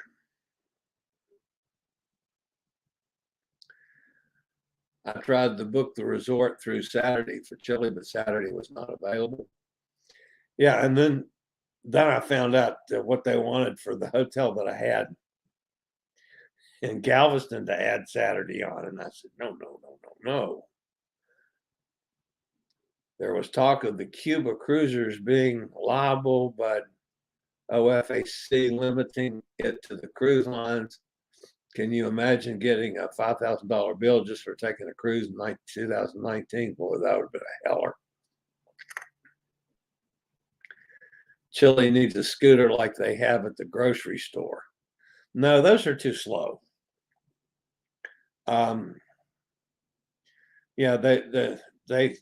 I tried to book the resort through Saturday for Chillie, but Saturday was not available. Yeah, and then I found out what they wanted for the hotel that I had in Galveston to add Saturday on, and I said, no. There was talk of the Cuba cruisers being liable, but OFAC limiting it to the cruise lines. Can you imagine getting a $5,000 bill just for taking a cruise in 2019? Boy, that would have been a heller. Chillie needs a scooter like they have at the grocery store. No, those are too slow. Yeah,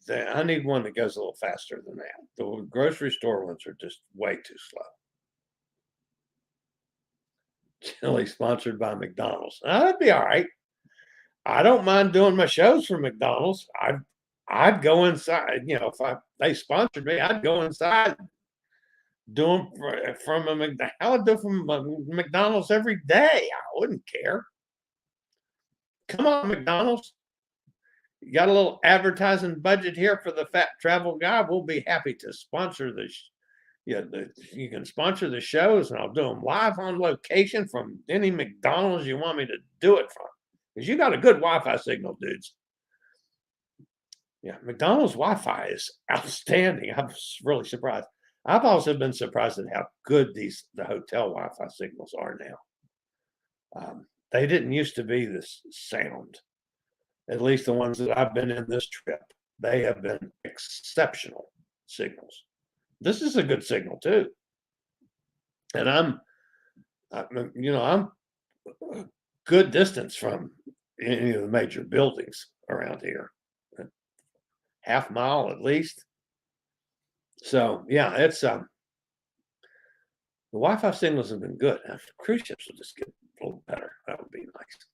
I need one that goes a little faster than that. The grocery store ones are just way too slow. Chillie sponsored by McDonald's. That'd be all right. I don't mind doing my shows for McDonald's. I'd go inside. You know, if they sponsored me, I'd go inside. Do them from a McDonald's. I would do from McDonald's every day. I wouldn't care. Come on, McDonald's. You got a little advertising budget here for the Fat Travel Guy. We'll be happy to sponsor this. You can sponsor the shows, and I'll do them live on location from any McDonald's you want me to do it from. Because you got a good Wi-Fi signal, dudes. Yeah, McDonald's Wi-Fi is outstanding. I'm really surprised. I've also been surprised at how good the hotel Wi-Fi signals are now. They didn't used to be this sound. At least the ones that I've been in this trip, they have been exceptional signals. This is a good signal too. And I'm a good distance from any of the major buildings around here, half mile at least. So yeah, it's the Wi-Fi signals have been good. Now, cruise ships will just get a little better. That would be nice.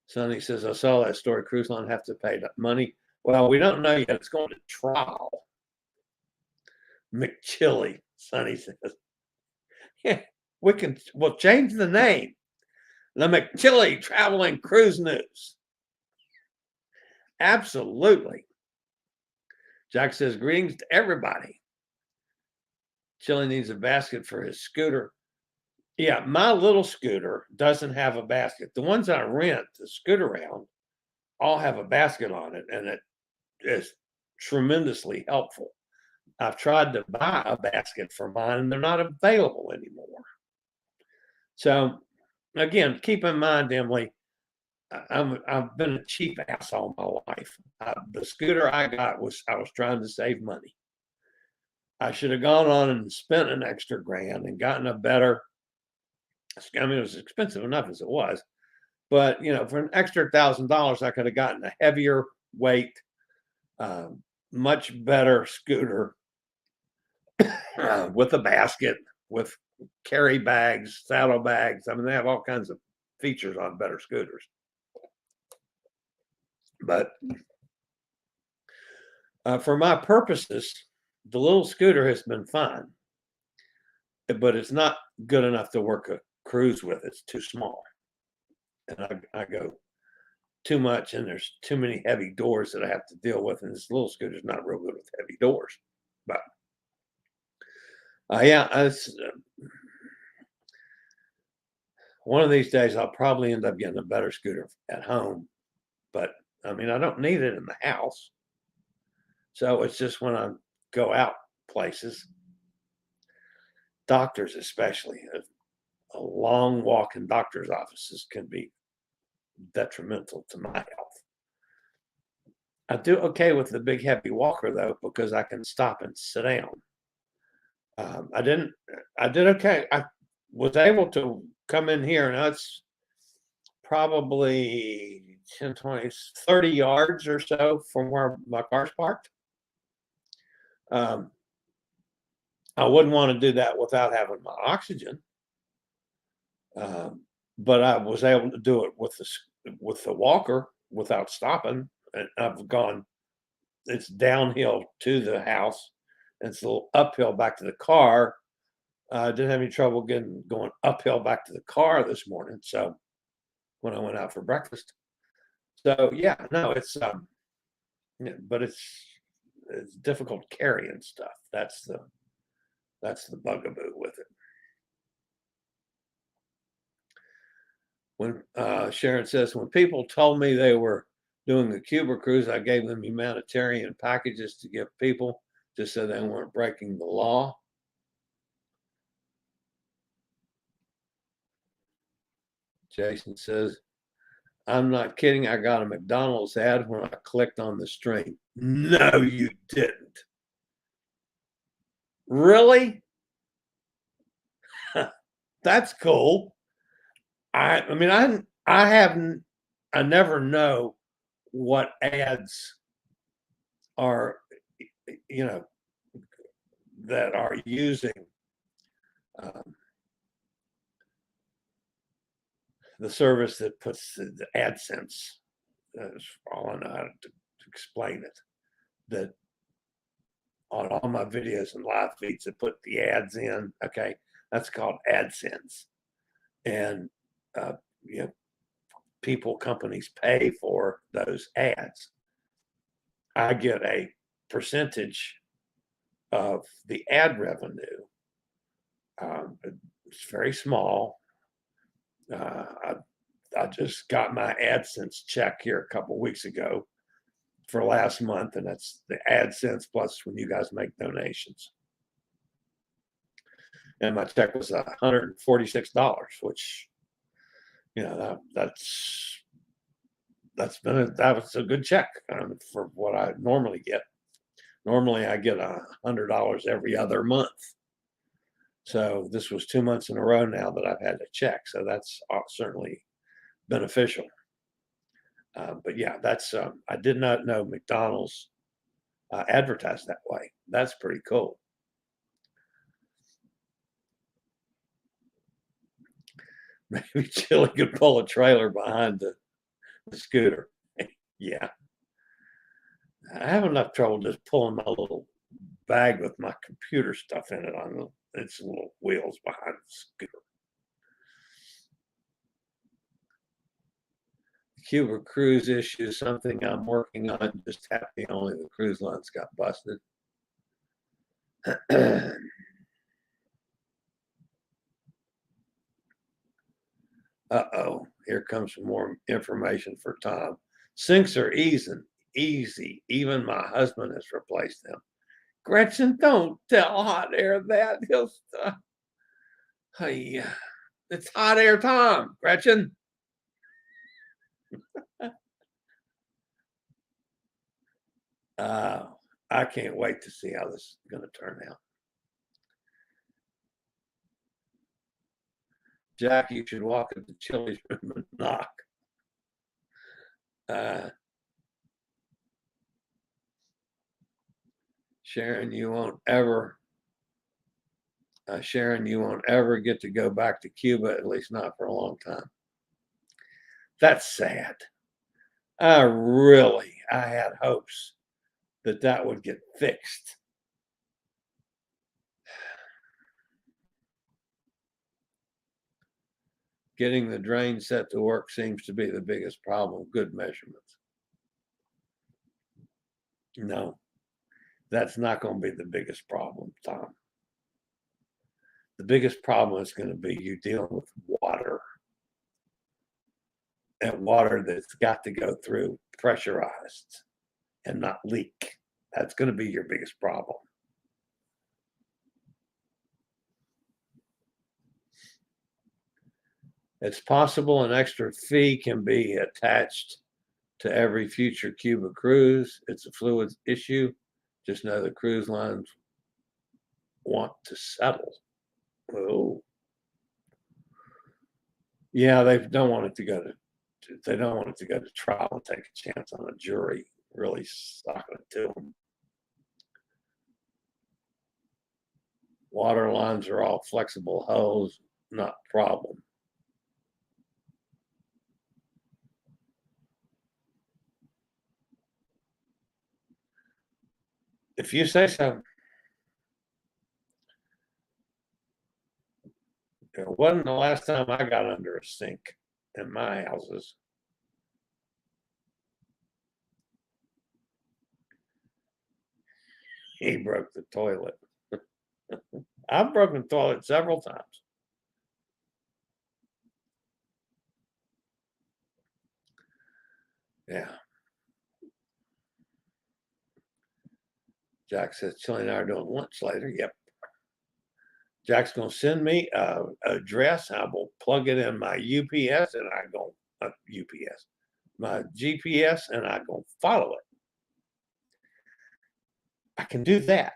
Sonny says, I saw that story. Cruise line have to pay money. Well, we don't know yet. It's going to trial. McChillie, Sonny says. Yeah, we'll change the name. The McChillie Travel and Cruise News. Absolutely. Jack says, greetings to everybody. Chillie needs a basket for his scooter. Yeah, my little scooter doesn't have a basket. The ones I rent to scoot around all have a basket on it, and it is tremendously helpful. I've tried to buy a basket for mine, and they're not available anymore. So, again, keep in mind, Emily, I've been a cheap ass all my life. The scooter I got I was trying to save money. I should have gone on and spent an extra grand and gotten a better. I mean, it was expensive enough as it was, but for an extra $1,000, I could have gotten a heavier weight, much better scooter with a basket, with carry bags, saddle bags. I mean, they have all kinds of features on better scooters. But for my purposes, the little scooter has been fine, but it's not good enough to work a cruise with. It's too small, and I go too much, and there's too many heavy doors that I have to deal with, and this little scooter's not real good with heavy doors. But yeah, one of these days I'll probably end up getting a better scooter at home, but I mean, I don't need it in the house. So it's just when I go out places, doctors especially, a long walk in doctor's offices can be detrimental to my health. I do okay with the big heavy walker though, because I can stop and sit down. I did okay. I was able to come in here, and that's probably 10, 20, 30 yards or so from where my car's parked. I wouldn't want to do that without having my oxygen. But I was able to do it with the walker without stopping. And I've gone, it's downhill to the house. And it's a little uphill back to the car. I didn't have any trouble going uphill back to the car this morning. So when I went out for breakfast. So yeah, no, it's but it's difficult carrying stuff. That's the bugaboo with it. When Sharon says, when people told me they were doing a Cuba cruise, I gave them humanitarian packages to give people just so they weren't breaking the law. Jason says, I'm not kidding. I got a McDonald's ad when I clicked on the string. No, you didn't. Really? That's cool. I never know what ads are, that are using the service that puts the AdSense. That's all I know how to explain it. That on all my videos and live feeds that put the ads in, okay, that's called AdSense. And companies pay for those ads. I get a percentage of the ad revenue. It's very small. I just got my AdSense check here a couple of weeks ago for last month, and that's the AdSense plus when you guys make donations. And my check was $146, which that was a good check for what I normally get. Normally I get $100 every other month. So this was 2 months in a row now that I've had to check. So that's certainly beneficial. But yeah, that's I did not know McDonald's advertised that way. That's pretty cool. Maybe Chillie could pull a trailer behind the scooter. Yeah. I have enough trouble just pulling my little bag with my computer stuff in it on its little wheels behind the scooter. Cuba cruise issue is something I'm working on. Just happy only the cruise lines got busted. Uh-oh, here comes some more information for Tom. Sinks are easy. Even my husband has replaced them. Gretchen, don't tell Hot Air that. He'll hey, it's Hot Air Tom, Gretchen. I can't wait to see how this is going to turn out. Jack, you should walk into Chillie's room and knock. Sharon, you won't ever get to go back to Cuba, at least not for a long time. That's sad. I had hopes that would get fixed. Getting the drain set to work seems to be the biggest problem. Good measurements. No, that's not going to be the biggest problem, Tom. The biggest problem is going to be you dealing with water. And water that's got to go through pressurized and not leak. That's going to be your biggest problem. It's possible an extra fee can be attached to every future Cuba cruise. It's a fluid issue. Just know the cruise lines want to settle. Oh. Yeah, they don't want it to go to trial and take a chance on a jury really sucking it to them. Water lines are all flexible hose, not problem. If you say so. It wasn't the last time I got under a sink in my houses. He broke the toilet. I've broken the toilet several times. Yeah. Jack says Chillie and I are doing lunch later. Yep. Jack's going to send me a address. I will plug it in my UPS and I go UPS, my GPS, and I go follow it. I can do that.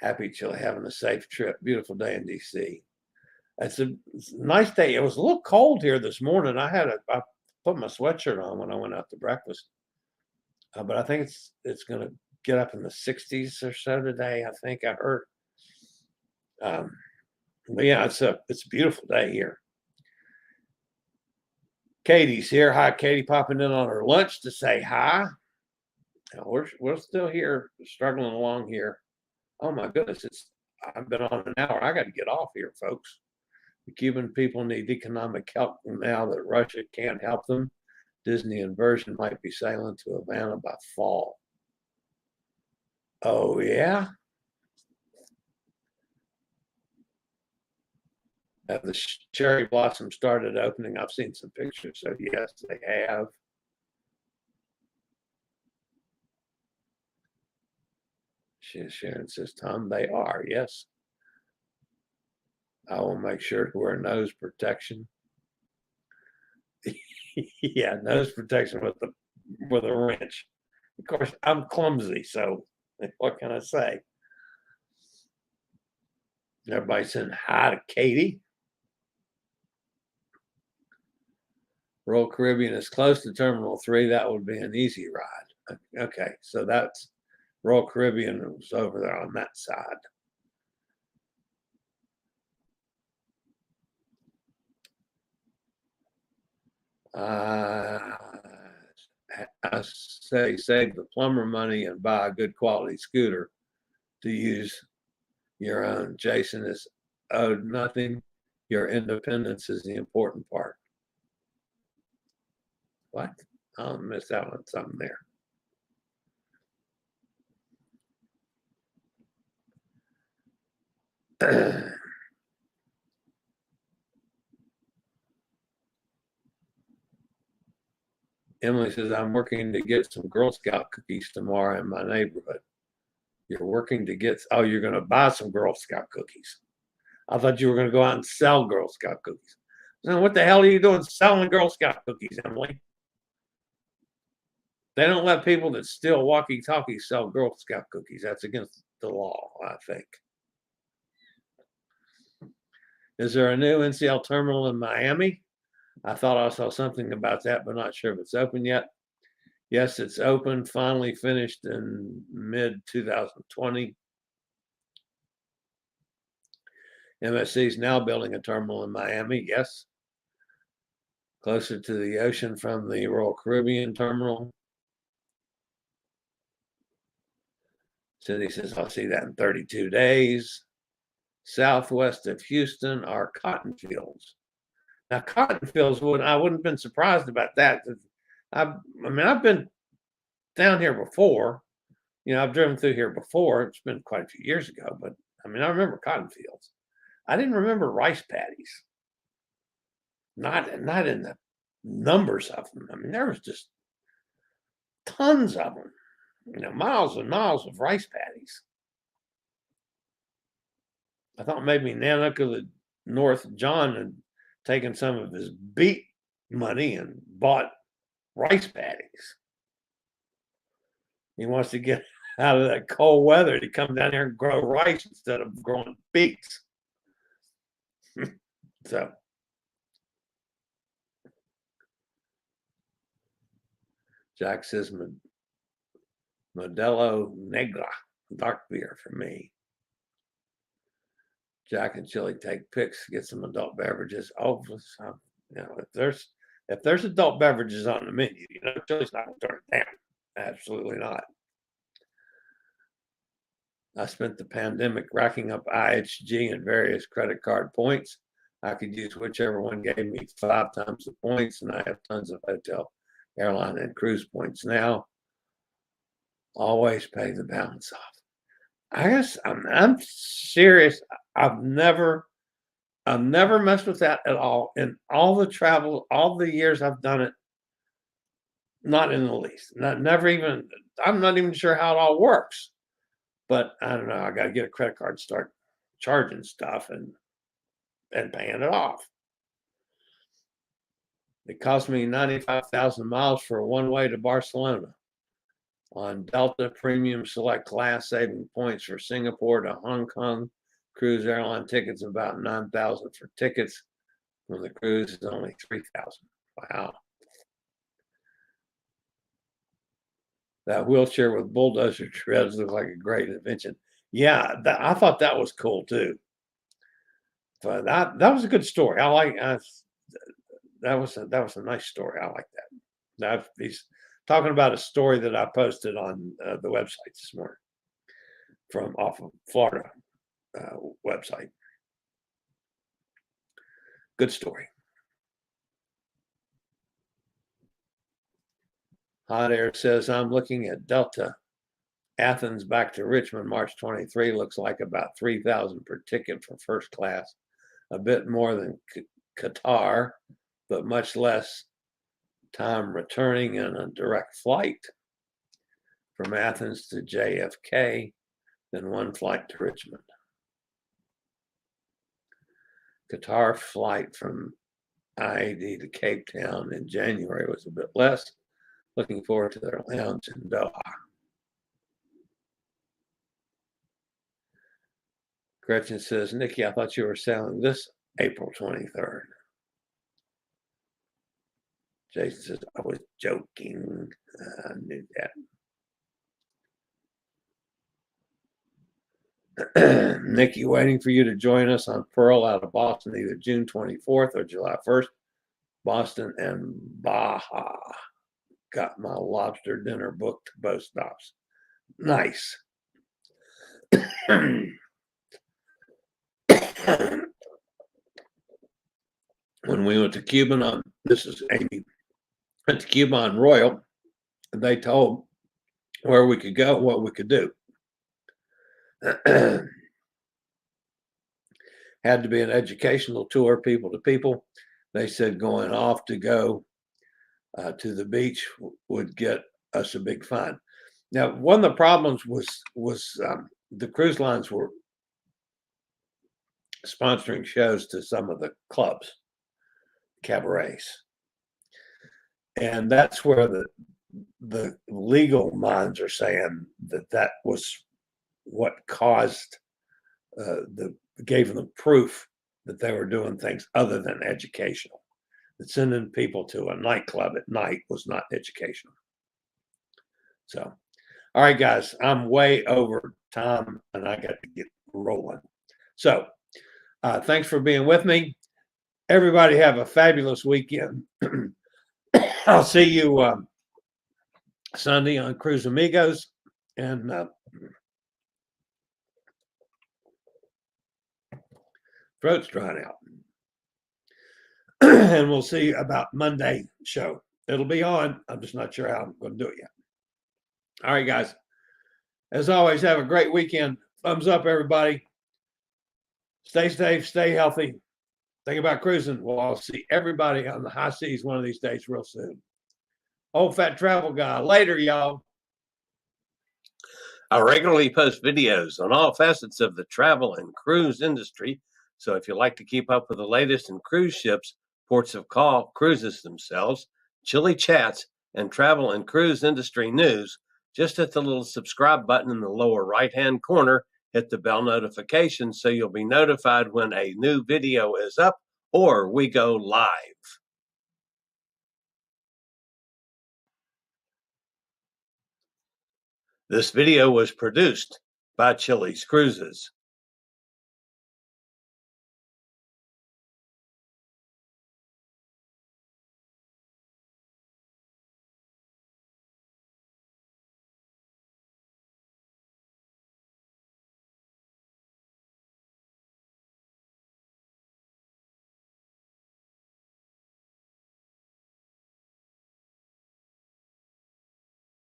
Happy Chillie, having a safe trip. Beautiful day in DC. It's a nice day. It was a little cold here this morning. I put my sweatshirt on when I went out to breakfast, but I think it's going to get up in the 60s or so today. I think I heard. But yeah, it's a beautiful day here. Katie's here. Hi, Katie, popping in on her lunch to say hi. We're still here, struggling along here. Oh my goodness, I've been on an hour. I got to get off here, folks. The Cuban people need economic help now that Russia can't help them. Disney and Virgin might be sailing to Havana by fall. Oh, yeah? Have the cherry blossom started opening? I've seen some pictures, so yes, they have. Sharon says, Tom, they are, yes. I will make sure to wear nose protection. Yeah, nose protection with a wrench. Of course, I'm clumsy, so what can I say? Everybody saying hi to Katie. Royal Caribbean is close to Terminal 3. That would be an easy ride. Okay, so that's Royal Caribbean was over there on that side. I say save the plumber money and buy a good quality scooter to use your own. Jason is owed nothing. Your independence is the important part. What? I'll miss out on something there. Emily says, I'm working to get some Girl Scout cookies tomorrow in my neighborhood. You're working to get, oh, you're going to buy some Girl Scout cookies. I thought you were going to go out and sell Girl Scout cookies. So what the hell are you doing selling Girl Scout cookies, Emily? They don't let people that steal walkie-talkies sell Girl Scout cookies. That's against the law, I think. Is there a new NCL terminal in Miami? I thought I saw something about that, but not sure if it's open yet. Yes, it's open, finally finished in mid-2020. MSC is now building a terminal in Miami, yes. Closer to the ocean from the Royal Caribbean terminal. Cindy says, I'll see that in 32 days. Southwest of Houston are cotton fields. Now, cotton fields, I wouldn't have been surprised about that. I mean, I've been down here before. You know, I've driven through here before. It's been quite a few years ago, but I mean, I remember cotton fields. I didn't remember rice paddies. Not in the numbers of them. I mean, there was just tons of them. You know, miles and miles of rice paddies. I thought maybe Nanook of the North John had taken some of his beet money and bought rice paddies. He wants to get out of that cold weather to come down here and grow rice instead of growing beets. So, Jack says Modelo Negra, dark beer for me. Jack and Chillie take pics, get some adult beverages. Oh, you know, if there's adult beverages on the menu, you know, Chillie's not going to turn it down. Absolutely not. I spent the pandemic racking up IHG and various credit card points. I could use whichever one gave me 5 times the points, and I have tons of hotel, airline, and cruise points now. Always pay the balance off. I guess I'm serious. I've never messed with that at all. In all the travel, all the years I've done it, not in the least. Never even. I'm not even sure how it all works. But I don't know. I got to get a credit card, start charging stuff, and paying it off. It cost me 95,000 miles for a one-way to Barcelona. On Delta Premium Select Class, saving points for Singapore to Hong Kong. Cruise airline tickets about 9,000 for tickets. When the cruise is only 3,000. Wow. That wheelchair with bulldozer treads looked like a great invention. Yeah, I thought that was cool too. But that was a good story. I like that was a nice story. I like that. He's talking about a story that I posted on the website this morning from off of Florida website. Good story. Hot Air says, I'm looking at Delta. Athens back to Richmond, March 23, looks like about 3,000 per ticket for first class. A bit more than Qatar, but much less time returning in a direct flight from Athens to JFK than one flight to Richmond. Qatar flight from IAD to Cape Town in January was a bit less. Looking forward to their lounge in Doha. Gretchen says, Nikki, I thought you were sailing this April 23rd. Jason says, I was joking. I knew that. Nikki, waiting for you to join us on Pearl out of Boston, either June 24th or July 1st. Boston and Baja. got my lobster dinner booked both stops. Nice. When we went to Cuba, this is Amy, went to Cuba on Royal, and they told where we could go, what we could do. Had to be an educational tour, people to people. They said going off to go to the beach would get us a big fine. Now, one of the problems was the cruise lines were sponsoring shows to some of the clubs, cabarets, and that's where the legal minds are saying that was what caused gave them proof that they were doing things other than educational. That sending people to a nightclub at night was not educational. So, all right, guys, I'm way over time and I got to get rolling. So, thanks for being with me. Everybody have a fabulous weekend. I'll see you Sunday on Cruise Amigos, and throat's drying out. And we'll see about Monday show. It'll be on. I'm just not sure how I'm going to do it yet. All right, guys. As always, have a great weekend. Thumbs up, everybody. Stay safe, stay healthy. Think about cruising. Well, I'll see everybody on the high seas one of these days real soon. Old Fat Travel Guy. Later, y'all. I regularly post videos on all facets of the travel and cruise industry. So if you like to keep up with the latest in cruise ships, ports of call, cruises themselves, Chillie chats, and travel and cruise industry news, just hit the little subscribe button in the lower right-hand corner, hit the bell notification so you'll be notified when a new video is up or we go live. This video was produced by Chilliescruises.